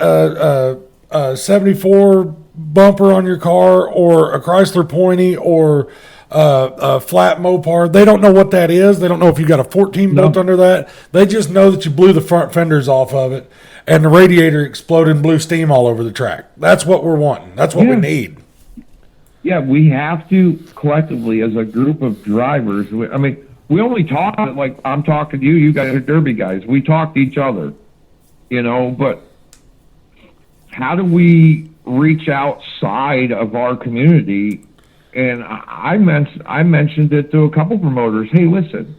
a 74 bumper on your car or a Chrysler Pointy or a flat Mopar. They don't know what that is. They don't know if you got a 14 built under that. They just know that you blew the front fenders off of it and the radiator exploded and blew steam all over the track. That's what we're wanting. That's what we need. Yeah, we have to collectively, as a group of drivers, we only talk, like I'm talking to you, you guys are derby guys. We talk to each other, you know, but how do we reach outside of our community? And I mentioned it to a couple promoters. Hey, listen,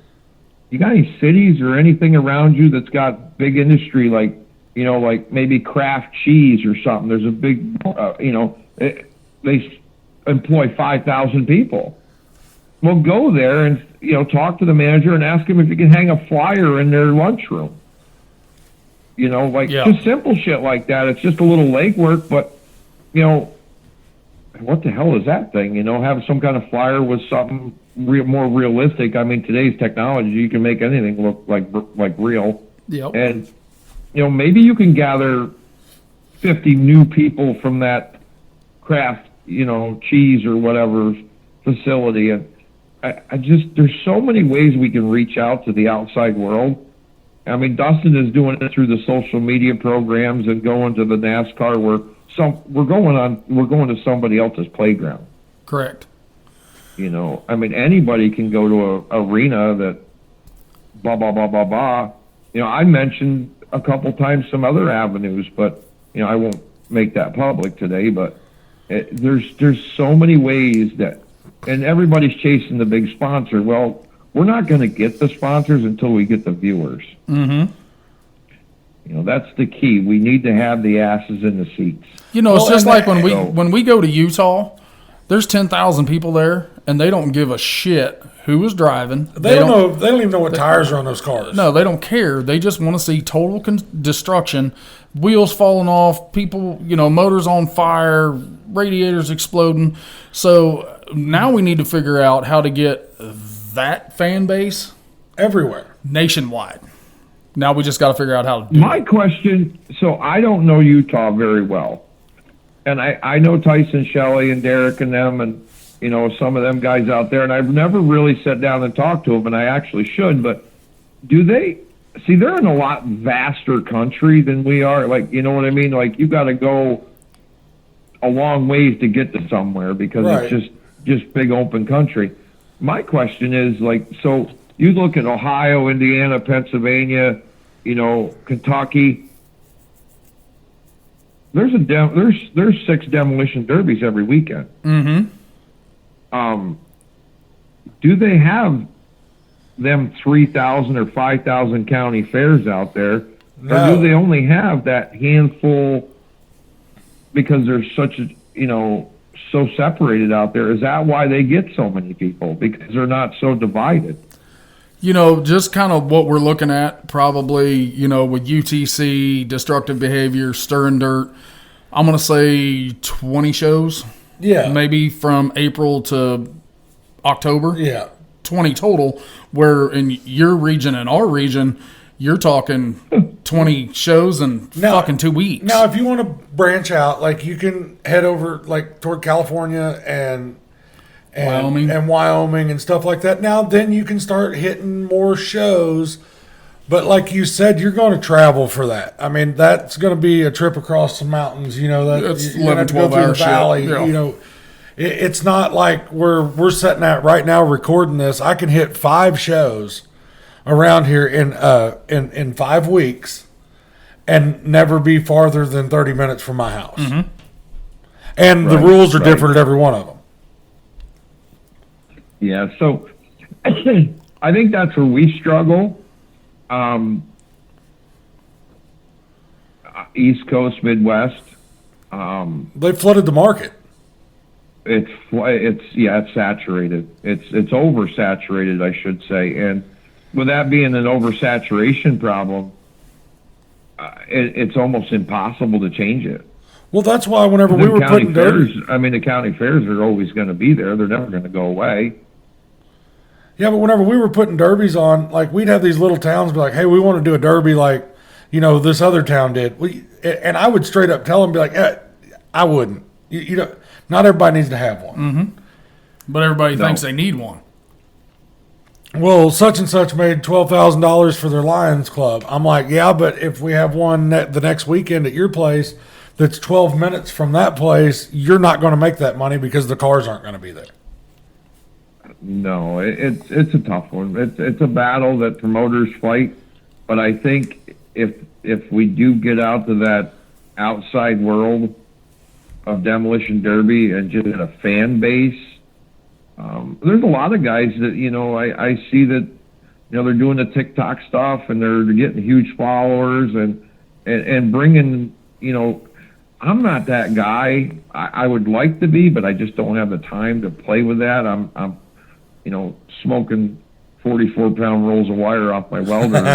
you got any cities or anything around you that's got big industry, like, you know, like maybe craft cheese or something? There's a big, they employ 5,000 people. Well, go there and, you know, talk to the manager and ask him if you can hang a flyer in their lunchroom. You know, like just simple shit like that. It's just a little legwork, but, you know, what the hell is that thing? You know, have some kind of flyer with something more realistic. I mean, today's technology, you can make anything look like real. Yep. And, you know, maybe you can gather 50 new people from that craft, you know, cheese or whatever facility. And I just, there's so many ways we can reach out to the outside world. I mean, Dustin is doing it through the social media programs and going to the NASCAR where we're going to somebody else's playground. Correct. You know, I mean, anybody can go to a arena that blah, blah, blah, blah, blah. You know, I mentioned a couple times some other avenues, but, you know, I won't make that public today, but there's so many ways that, and everybody's chasing the big sponsor. Well, we're not going to get the sponsors until we get the viewers. Mm-hmm. You know, that's the key. We need to have the asses in the seats. You know, it's just like when we go to Utah, there's 10,000 people there, and they don't give a shit who is driving. They don't know. They don't even know what tires are on those cars. No, they don't care. They just want to see total destruction, wheels falling off, people, you know, motors on fire, radiators exploding. So now we need to figure out how to get that fan base everywhere, nationwide. Now we just got to figure out how to do My question, so I don't know Utah very well. And I know Tyson Shelley and Derek and them and, you know, some of them guys out there. And I've never really sat down and talked to them, and I actually should. But do they, see, they're in a lot vaster country than we are. Like, you know what I mean? Like, you got to go a long ways to get to somewhere because it's just big open country. My question is, like, so you look at Ohio, Indiana, Pennsylvania, you know, Kentucky. There's 6 demolition derbies every weekend. Mm-hmm. Do they have them 3,000 or 5,000 county fairs out there, or do they only have that handful because there's such a, you know, so separated out there? Is that why they get so many people? Because they're not so divided. You know, just kind of what we're looking at probably, you know, with UTC, destructive behavior, stirring dirt, I'm going to say 20 shows. Yeah. Maybe from April to October. Yeah. 20 total, where in your region and our region, you're talking 20 shows in fucking 2 weeks. Now, if you want to branch out, like, you can head over, like, toward California and Wyoming and stuff like that. Now, then you can start hitting more shows. But like you said, you're going to travel for that. I mean, that's going to be a trip across the mountains. You know, that it's you're going to go through the valley. Yeah. You know, it's not like we're sitting at right now recording this. I can hit 5 shows around here in 5 weeks and never be farther than 30 minutes from my house. Mm-hmm. And the rules are different at every one of them. Yeah, so I think that's where we struggle. East Coast, Midwest. They flooded the market. It's saturated. It's oversaturated, I should say. And with that being an oversaturation problem, it's almost impossible to change it. Well, that's why whenever we were putting fairs, I mean, the county fairs are always going to be there. They're never going to go away. Yeah, but whenever we were putting derbies on, like, we'd have these little towns be like, hey, we want to do a derby like, you know, this other town did. And I would straight up tell them, be like, I wouldn't. You know, not everybody needs to have one. Mm-hmm. But everybody thinks they need one. Well, such and such made $12,000 for their Lions Club. I'm like, yeah, but if we have one the next weekend at your place that's 12 minutes from that place, you're not going to make that money because the cars aren't going to be there. No, it's a tough one. It's a battle that promoters fight, but I think if we do get out to outside world of demolition derby and just a fan base. There's a lot of guys that, I see that, they're doing the TikTok stuff and they're getting huge followers and bringing, I'm not that guy. I would like to be, but I just don't have the time to play with that. I'm smoking 44-pound rolls of wire off my welder on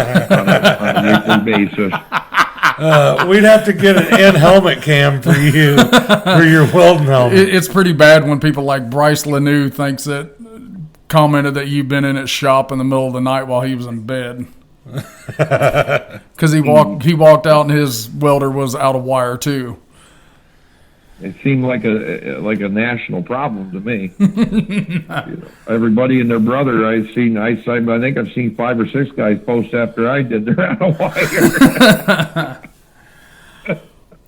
a weekly basis. We'd have to get an in-helmet cam for you for your welding helmet. It's pretty bad when people like Bryce Lanou commented that you've been in his shop in the middle of the night while he was in bed. Because he walked out and his welder was out of wire too. It seemed like a national problem to me. Everybody and their brother I think I've seen 5 or 6 guys post after I did. They're out of wire.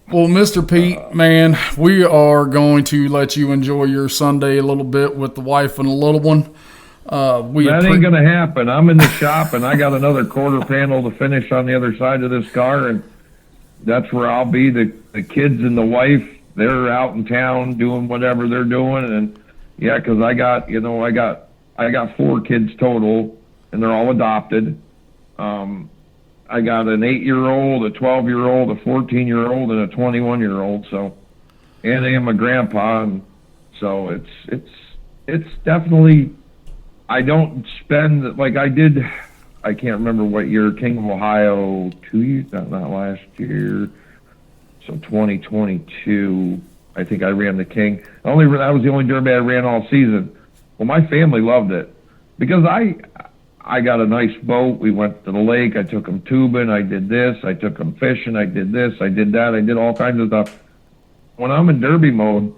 Well, Mr. Pete, man, we are going to let you enjoy your Sunday a little bit with the wife and the little one. That ain't gonna happen. I'm in the shop and I got another quarter panel to finish on the other side of this car, and that's where I'll be. The kids and the wife, they're out in town doing whatever they're doing, and yeah, because I got 4 kids total, and they're all adopted. I got an 8-year-old, a 12-year-old, a 14-year-old, and a 21-year-old. So, and I am a grandpa, and so it's definitely. I don't spend like I did. I can't remember what year. King of Ohio 2 years, not last year. So 2022, I think I ran the King. That was the only derby I ran all season. Well, my family loved it because I got a nice boat. We went to the lake. I took them tubing. I did this. I took them fishing. I did this. I did that. I did all kinds of stuff. When I'm in derby mode,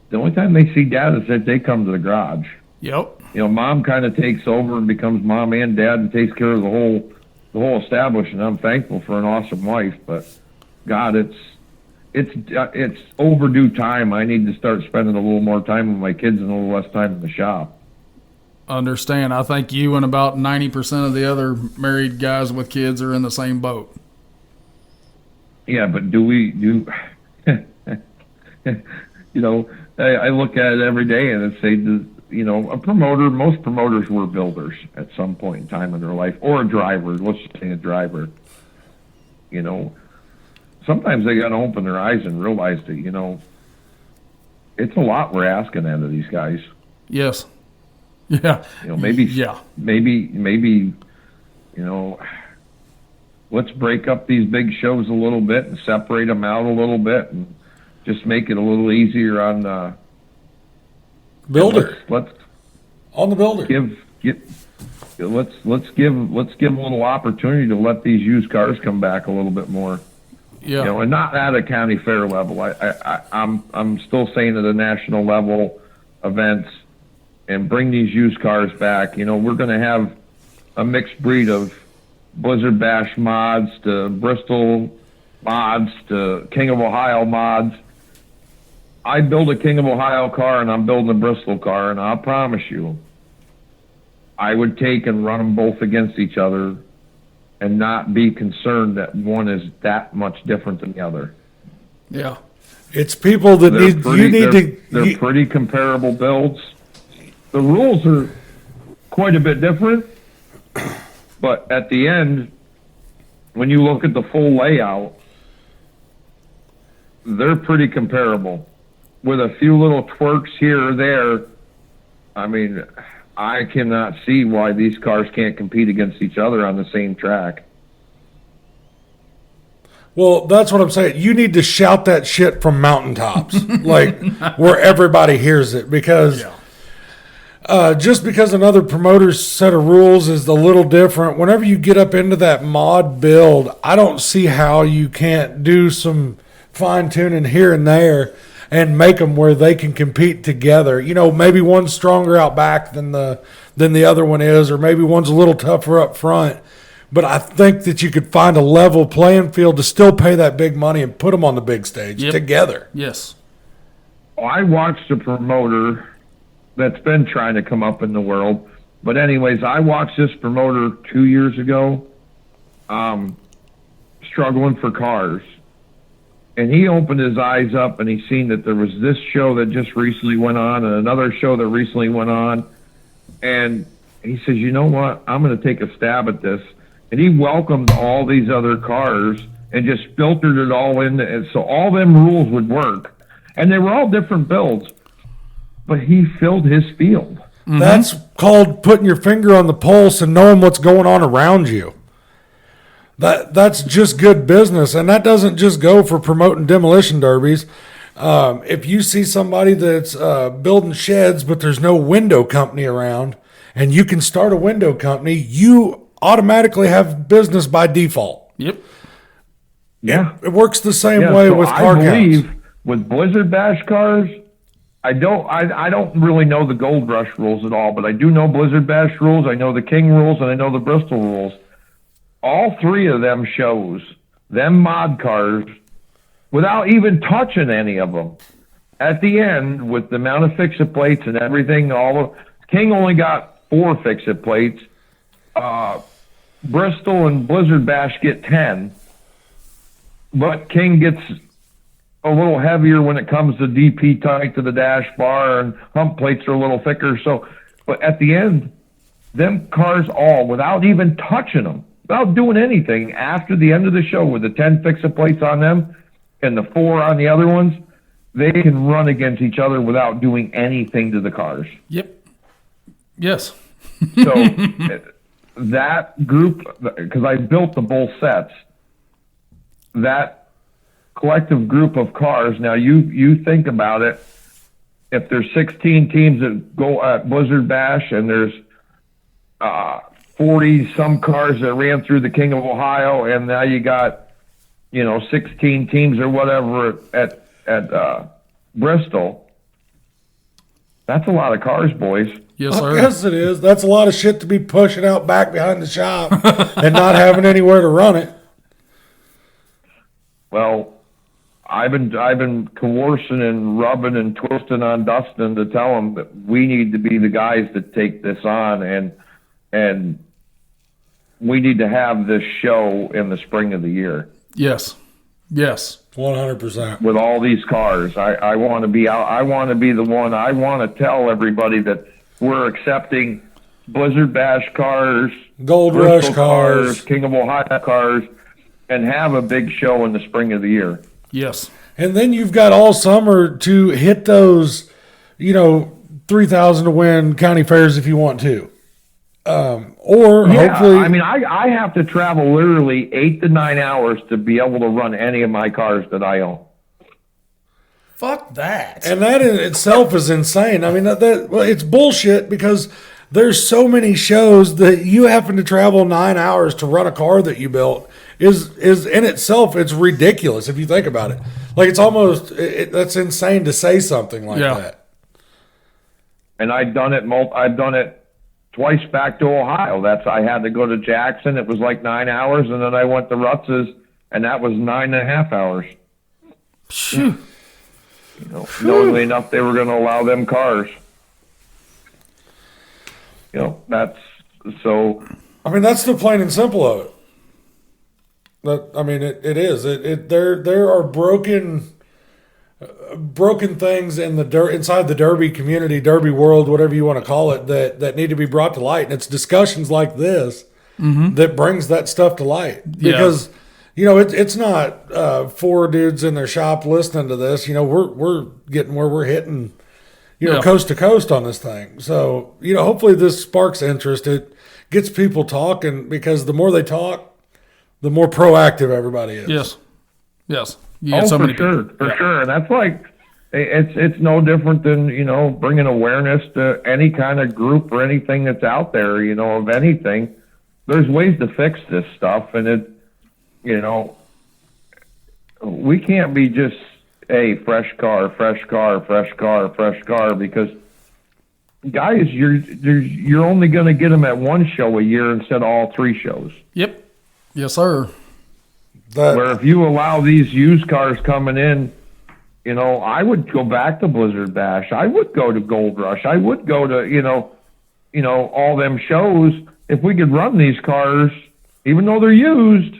the only time they see Dad is that they come to the garage. Yep. Mom kind of takes over and becomes mom and dad and takes care of the whole establishment. I'm thankful for an awesome wife, but God, it's overdue time. I need to start spending a little more time with my kids and a little less time in the shop. Understand. I think you and about 90% of the other married guys with kids are in the same boat. Yeah, but I look at it every day and I say, a promoter, most promoters were builders at some point in time in their life, or a driver. Let's just say a driver. Sometimes they got to open their eyes and realize that, it's a lot we're asking out of these guys. Yes. Yeah. Maybe, let's break up these big shows a little bit and separate them out a little bit and just make it a little easier on builder. Let's on the builder. Let's give a little opportunity to let these used cars come back a little bit more. Yeah. And not at a county fair level. I'm still saying at a national level events, and bring these used cars back. We're going to have a mixed breed of Blizzard Bash mods to Bristol mods to King of Ohio mods. I build a King of Ohio car and I'm building a Bristol car, and I'll promise you, I would take and run them both against each other and not be concerned that one is that much different than the other. Yeah. It's people that they're pretty comparable builds. The rules are quite a bit different, but at the end, when you look at the full layout, they're pretty comparable. With a few little twerks here or there, I mean, I cannot see why these cars can't compete against each other on the same track. Well, that's what I'm saying. You need to shout that shit from mountaintops, like where everybody hears it, because just because another promoter's set of rules is a little different, whenever you get up into that mod build, I don't see how you can't do some fine-tuning here and there and make them where they can compete together. Maybe one's stronger out back than the other one is, or maybe one's a little tougher up front. But I think that you could find a level playing field to still pay that big money and put them on the big stage together. Yes. I watched a promoter that's been trying to come up in the world. But anyways, I watched this promoter 2 years ago struggling for cars. and he opened his eyes up and he seen that there was this show that just recently went on and another show that recently went on. And he says, you know what? I'm going to take a stab at this. And he welcomed all these other cars and just filtered it all in. And so all them rules would work. And they were all different builds. But he filled his field. Mm-hmm. That's called putting your finger on the pulse and knowing what's going on around you. That's just good business, and that doesn't just go for promoting demolition derbies. If you see somebody that's building sheds, but there's no window company around, and you can start a window company, you automatically have business by default. Yep. Yeah. It works the same way so with car I believe counts. with Blizzard Bash cars, I don't really know the Gold Rush rules at all, but I do know Blizzard Bash rules. I know the King rules, and I know the Bristol rules. All three of them shows, them mod cars, without even touching any of them, at the end, with the amount of fix-it plates and everything, King only got 4 fix-it plates. Bristol and Blizzard Bash get 10, but King gets a little heavier when it comes to DP tight to the dash bar, and hump plates are a little thicker. So, but at the end, them cars all, without even touching them, without doing anything, after the end of the show with the 10 fix-it plates on them and the 4 on the other ones, they can run against each other without doing anything to the cars. Yep. Yes. So that group, because I built the bull sets, that collective group of cars, now you think about it, if there's 16 teams that go at Blizzard Bash and there's 40 some cars that ran through the King of Ohio, and now you got 16 teams or whatever at Bristol. That's a lot of cars, boys. Yes, sir. Yes, it is. That's a lot of shit to be pushing out back behind the shop and not having anywhere to run it. Well, I've been coercing and rubbing and twisting on Dustin to tell him that we need to be the guys that take this on, and we need to have this show in the spring of the year. Yes. 100%. With all these cars, I want to be out. I want to be the one. I want to tell everybody that we're accepting Blizzard Bash cars, Gold Bristol Rush cars, King of Ohio cars, and have a big show in the spring of the year. Yes. And then you've got all summer to hit those, 3,000 to win county fairs if you want to. Or hopefully, I mean, I have to travel literally 8 to 9 hours to be able to run any of my cars that I own. Fuck that. And that in itself is insane. I mean, well, it's bullshit because there's so many shows that you having to travel 9 hours to run a car that you built is in itself, it's ridiculous if you think about it. Like, it's almost, that's insane to say something like that. And I've done it twice back to Ohio. I had to go to Jackson. It was like 9 hours, and then I went to Rutz's, and that was 9.5 hours. Phew. Knowingly enough, they were going to allow them cars. That's so. I mean, that's the plain and simple of it. It is. There are broken things in inside the derby community, derby world, whatever you want to call it, that need to be brought to light. And it's discussions like this that brings that stuff to light. Because it's not 4 dudes in their shop listening to this. We're getting where we're hitting, coast to coast on this thing. So hopefully this sparks interest. It gets people talking, because the more they talk, the more proactive everybody is. Yes. You get so many sure, people. For sure. And that's like, it's no different than, bringing awareness to any kind of group or anything that's out there, of anything. There's ways to fix this stuff. And we can't be just, fresh car, because guys, you're only going to get them at one show a year instead of all 3 shows. Yep. Yes, sir. Where if you allow these used cars coming in, I would go back to Blizzard Bash. I would go to Gold Rush. I would go to, all them shows. If we could run these cars, even though they're used,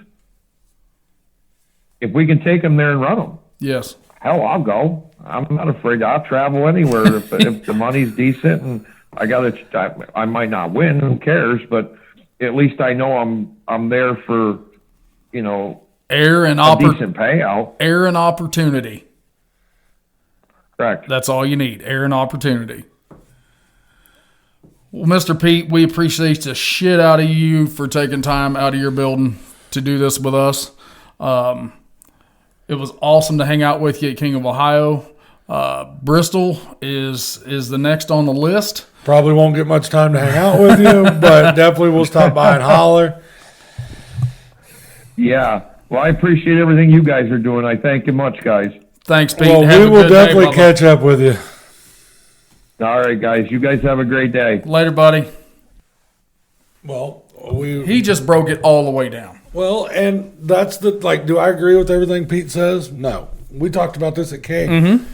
if we can take them there and run them. Yes. hell, I'll go. I'm not afraid. I'll travel anywhere if the money's decent, and I might not win. Who cares? But at least I know I'm there for, Air and a decent payout. Air and opportunity. Correct. That's all you need. Air and opportunity. Well, Mr. Pete, we appreciate the shit out of you for taking time out of your building to do this with us. It was awesome to hang out with you at King of Ohio. Bristol is the next on the list. Probably won't get much time to hang out with you, but definitely we'll stop by and holler. Yeah. Well, I appreciate everything you guys are doing. I thank you much, guys. Thanks, Pete. Well, Have we a will good definitely day, Bubba. catch up with you. All right, guys. You guys have a great day. Later, buddy. Well, He just broke it all the way down. Well, and that's do I agree with everything Pete says? No. We talked about this at King.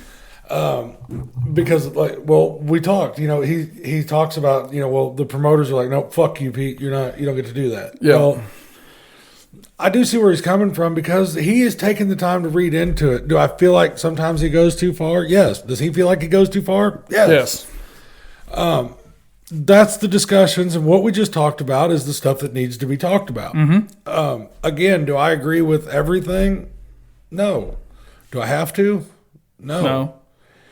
Because, we talked, he talks about, the promoters are like, no, fuck you, Pete. You don't get to do that. Yeah. Well, I do see where he's coming from because he is taking the time to read into it. Do I feel like sometimes he goes too far? Yes. Does he feel like he goes too far? Yes. That's the discussions, and what we just talked about is the stuff that needs to be talked about. Again, do I agree with everything? No. Do I have to? No.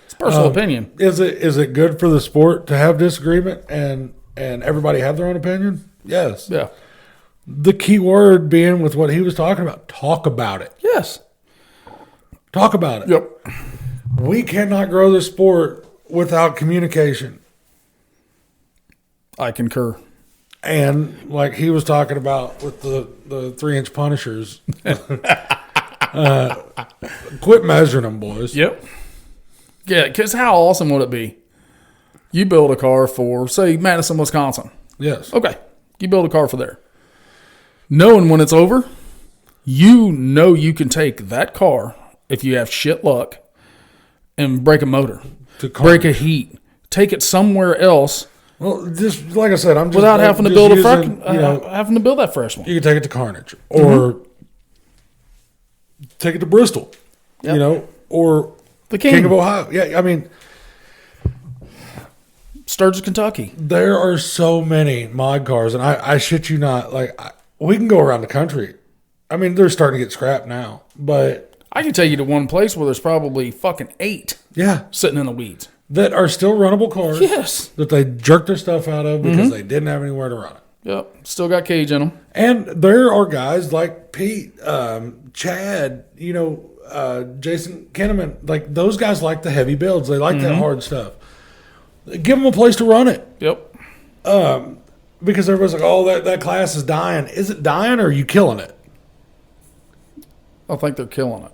It's personal opinion. Is it good for the sport to have disagreement and everybody have their own opinion? Yes. Yeah. The key word being with what he was talking about, talk about it. Yes. Talk about it. Yep. We cannot grow the sport without communication. I concur. And like he was talking about with the 3-inch punishers, quit measuring them, boys. Yep. Yeah, because how awesome would it be? You build a car for, say, Madison, Wisconsin. Yes. Okay. You build a car for there. Knowing when it's over, you can take that car, if you have shit luck, and break a motor, break a heat, take it somewhere else. Well, just like I said, I'm just without having to build having to build that fresh one. You can take it to Carnage or take it to Bristol, or the King of Ohio. Yeah, I mean, Sturgis, Kentucky. There are so many mod cars, and I shit you not. We can go around the country. I mean, they're starting to get scrapped now, but I can take you to one place where there's probably fucking 8 sitting in the weeds that are still runnable cars. Yes. That they jerked their stuff out of because they didn't have anywhere to run it. Yep. Still got cage in them. And there are guys like Pete, Chad, Jason Kinnaman. Like, those guys like the heavy builds. They like that hard stuff. Give them a place to run it. Yep. Because everybody's like, oh, that class is dying. Is it dying or are you killing it? I think they're killing it.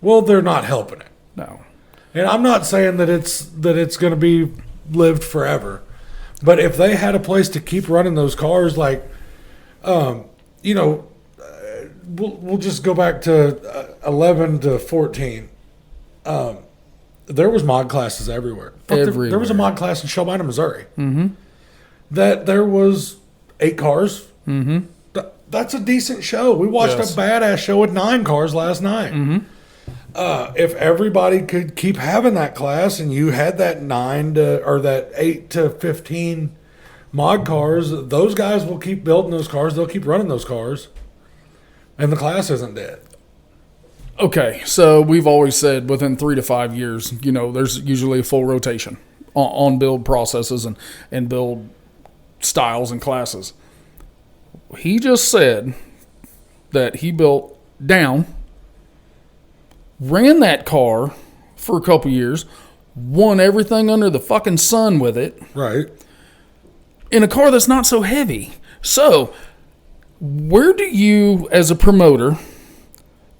Well, they're not helping it. No. And I'm not saying that it's going to be lived forever. But if they had a place to keep running those cars, we'll just go back to 11 to 14. There was mod classes everywhere. Everywhere. There was a mod class in Shelbina, Missouri. That there was 8 cars. That's a decent show. We watched a badass show with 9 cars last night. If everybody could keep having that class and you had that 8 to 15 mod cars, those guys will keep building those cars. They'll keep running those cars. And the class isn't dead. Okay, so we've always said within 3 to 5 years, there's usually a full rotation on build processes and build styles and classes. He just said that he built down, ran that car for a couple years, won everything under the fucking sun with it. Right. In a car that's not so heavy. So, where do you, as a promoter,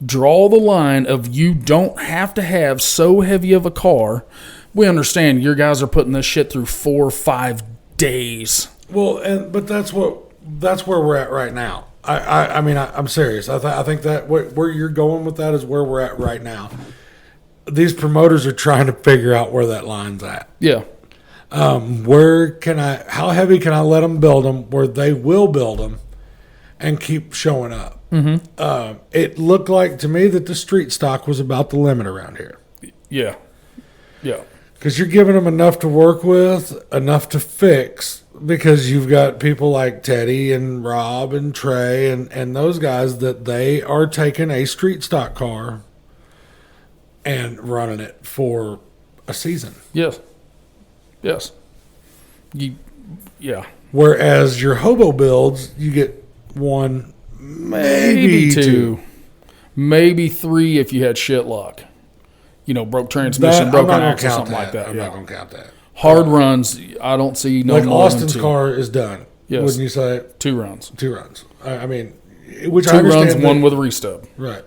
draw the line of you don't have to have so heavy of a car? We understand your guys are putting this shit through 4 or 5 days. Well, but that's where we're at right now. I'm serious. I think that where you're going with that is where we're at right now. These promoters are trying to figure out where that line's at. Yeah. How heavy can I let them build them where they will build them and keep showing up. It looked like to me that the street stock was about the limit around here. Yeah. Because you're giving them enough to work with, enough to fix, because you've got people like Teddy and Rob and Trey and those guys that they are taking a street stock car and running it for a season. Yes. Whereas your hobo builds, you get one, maybe two. Maybe three if you had shit luck. Broke transmission, broken axle, something like that. I'm not going to count that. Hard runs, I don't see no like more Austin's than two. car is done. Yes. Wouldn't you say? 2 runs. 2 runs. I mean, which Two I understand. runs, one with a restub. Right.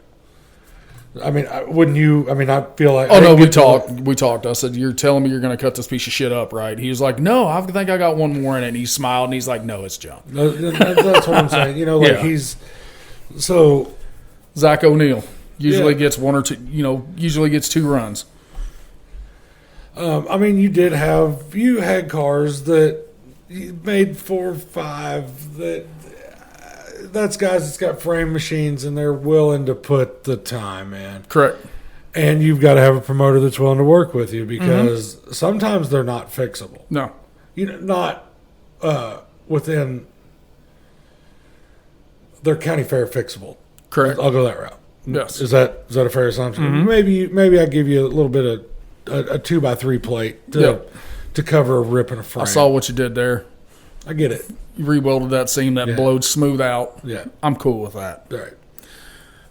I mean, wouldn't you? I mean, I feel like. Oh, no, we talked. I said, you're telling me you're going to cut this piece of shit up, right? He was like, no, I think I got one more in it. And he smiled and he's like, no, it's junk. That's what I'm saying. He's. So. Zach O'Neill usually gets 1 or 2, usually gets 2 runs. I mean, you had cars that made 4 or 5 that's guys that's got frame machines and they're willing to put the time in. Correct. And you've got to have a promoter that's willing to work with you because sometimes they're not fixable. No. Not within their county fair fixable. Correct. I'll go that route. Yes. Is that a fair assumption? Maybe I give you a little bit of a 2x3 plate to cover a rip in a frame. I saw what you did there. I get it. You rewelded that seam that blowed smooth out. Yeah. I'm cool with that. Right.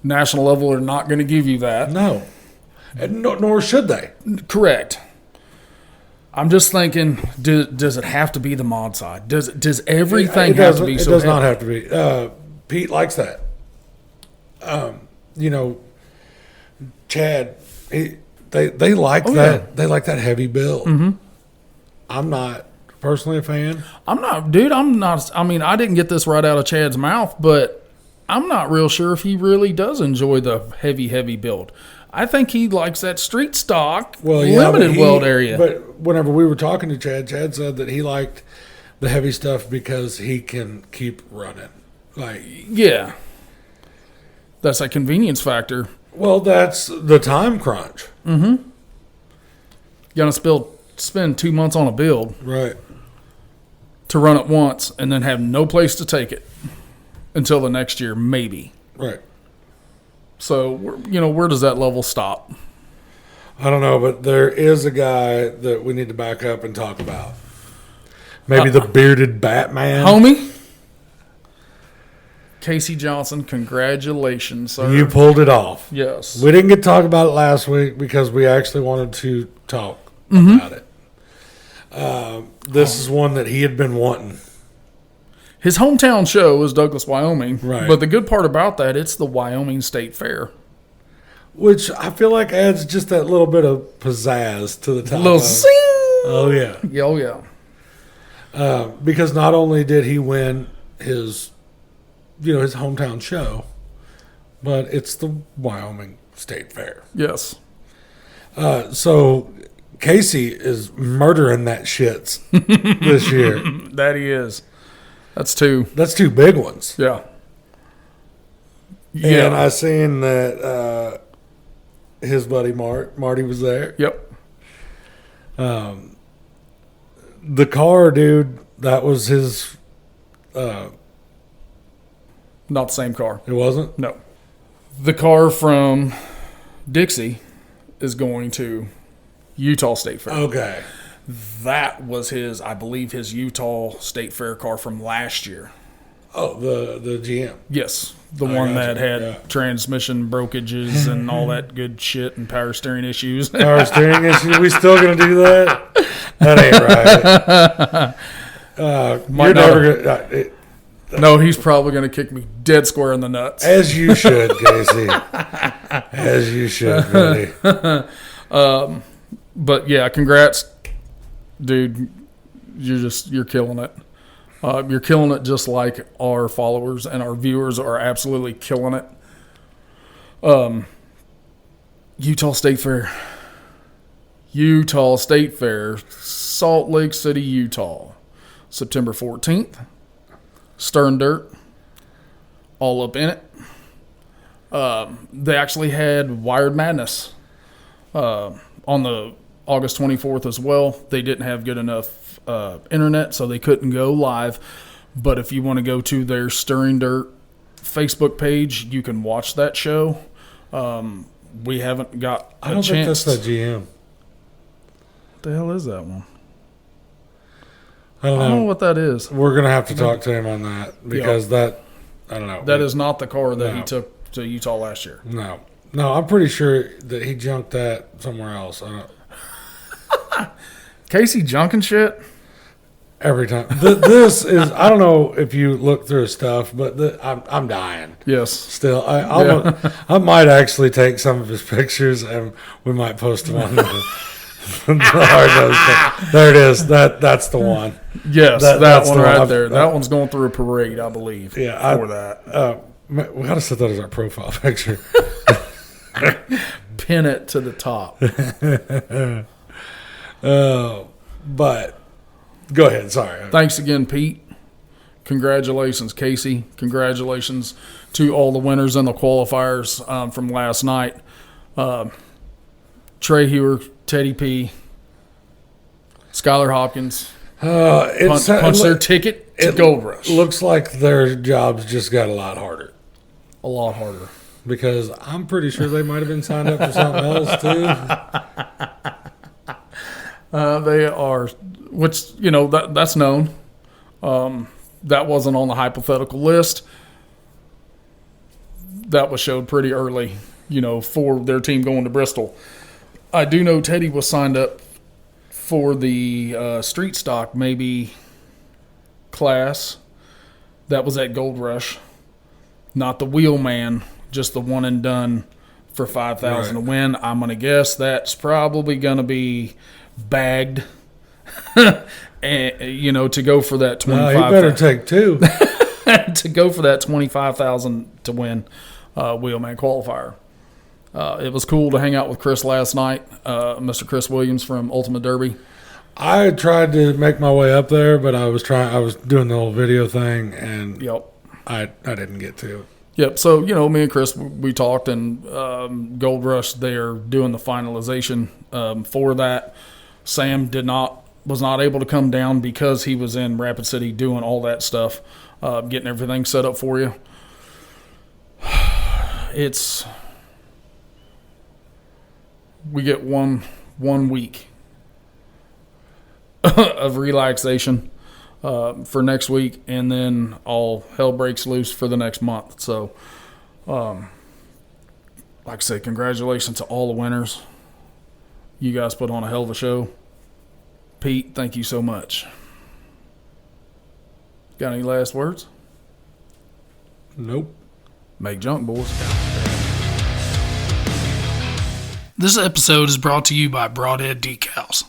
National level are not going to give you that. No. And nor should they. Correct. I'm just thinking, does it have to be the mod side? Does everything have to be so It does not heavy? have to be. Pete likes that. Chad, they like that. Yeah. They like that heavy build. I'm not personally a fan. I'm not. I mean, I didn't get this right out of Chad's mouth, but I'm not real sure if he really does enjoy the heavy build. I think he likes that street stock limited weld area. But whenever we were talking to Chad said that he liked the heavy stuff because he can keep running. Yeah. That's a convenience factor. Well, that's the time crunch. You're going to spend 2 months on a build. Right. To run it once and then have no place to take it until the next year, maybe. Right. So, where does that level stop? I don't know, but there is a guy that we need to back up and talk about. Maybe the bearded Batman. Homie? Casey Johnson, congratulations, sir. You pulled it off. Yes. We didn't get to talk about it last week because we actually wanted to talk about it. This is one that he had been wanting. His hometown show is Douglas, Wyoming. Right. But the good part about that, it's the Wyoming State Fair. Which I feel like adds just that little bit of pizzazz to the top. Little zing! Oh, yeah. Oh, yeah. Because not only did he win his hometown show, but it's the Wyoming State Fair. Yes. So Casey is murdering that shits this year. That he is. That's 2. That's 2 big ones. Yeah. And I seen that his buddy Marty was there. Yep. The car, dude, that was his. Not the same car. It wasn't? No. The car from Dixie is going to Utah State Fair. Okay. That was I believe his Utah State Fair car from last year. Oh, the GM. Yes. The one that had transmission brokages and all that good shit and power steering issues. Power steering issues? We still going to do that? That ain't right. You're never going to... No, he's probably going to kick me dead square in the nuts. As you should, Casey. As you should, buddy. But yeah, congrats, dude. You're killing it. You're killing it just like our followers and our viewers are absolutely killing it. Utah State Fair, Salt Lake City, Utah, September 14th. Stern Dirt. all up in it. They actually had Wired Madness on the August 24th as well. They didn't have good enough internet, so they couldn't go live. But if you want to go to their Stirring Dirt Facebook page, you can watch that show. We haven't got a I don't think chance. that's the GM. What the hell is that one? I don't I don't know know. what that is. We're going to have to talk to him on that because I don't know. That is not the car that he No. took to Utah last year. No, I'm pretty sure that he junked that somewhere else. Casey junking shit? Every time. This is, I don't know if you look through his stuff, but I'm dying. Yes. Still, I might actually take some of his pictures and we might post them on the hard nose. There it is. That's the one. Yes, That's that the one one. right there. That one's going through a parade, I believe. Yeah, for that. We got to set that as our profile picture. Pin it to the top. But go ahead. Sorry. Thanks again, Pete. Congratulations, Casey. Congratulations to all the winners and the qualifiers from last night. Trey Hewer, Teddy P, Skylar Hopkins punched their ticket to Gold Rush. Looks like their jobs just got a lot harder. A lot harder. Because I'm pretty sure they might have been signed up for something else too. They are, which, that's known. That wasn't on the hypothetical list. That was showed pretty early, for their team going to Bristol. I do know Teddy was signed up for the street stock maybe class that was at Gold Rush. Not the wheelman, just the one and done for $5,000 Right. to win. I'm going to guess that's probably going to be bagged, and, to go for that 25. No, he better take two. To go for that 25,000 to win wheelman qualifier. It was cool to hang out with Chris last night, Mr. Chris Williams from Ultimate Derby. I tried to make my way up there, but I was doing the whole video thing, and Yep. I didn't get to. Yep. So, me and Chris, we talked, and Gold Rush, they are doing the finalization for that. Sam was not able to come down because he was in Rapid City doing all that stuff, getting everything set up for you. We get one week of relaxation for next week, and then all hell breaks loose for the next month. So, like I say, congratulations to all the winners. You guys put on a hell of a show. Pete, thank you so much. Got any last words? Nope. Make junk, boys. This episode is brought to you by Broadhead Decals.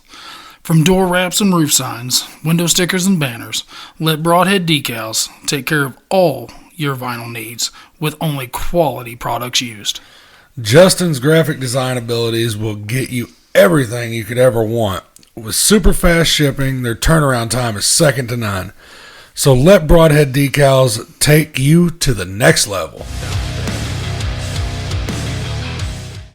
From door wraps and roof signs, window stickers and banners, let Broadhead Decals take care of all your vinyl needs with only quality products used. Justin's graphic design abilities will get you everything you could ever want. With super fast shipping, their turnaround time is second to none. So let Broadhead Decals take you to the next level.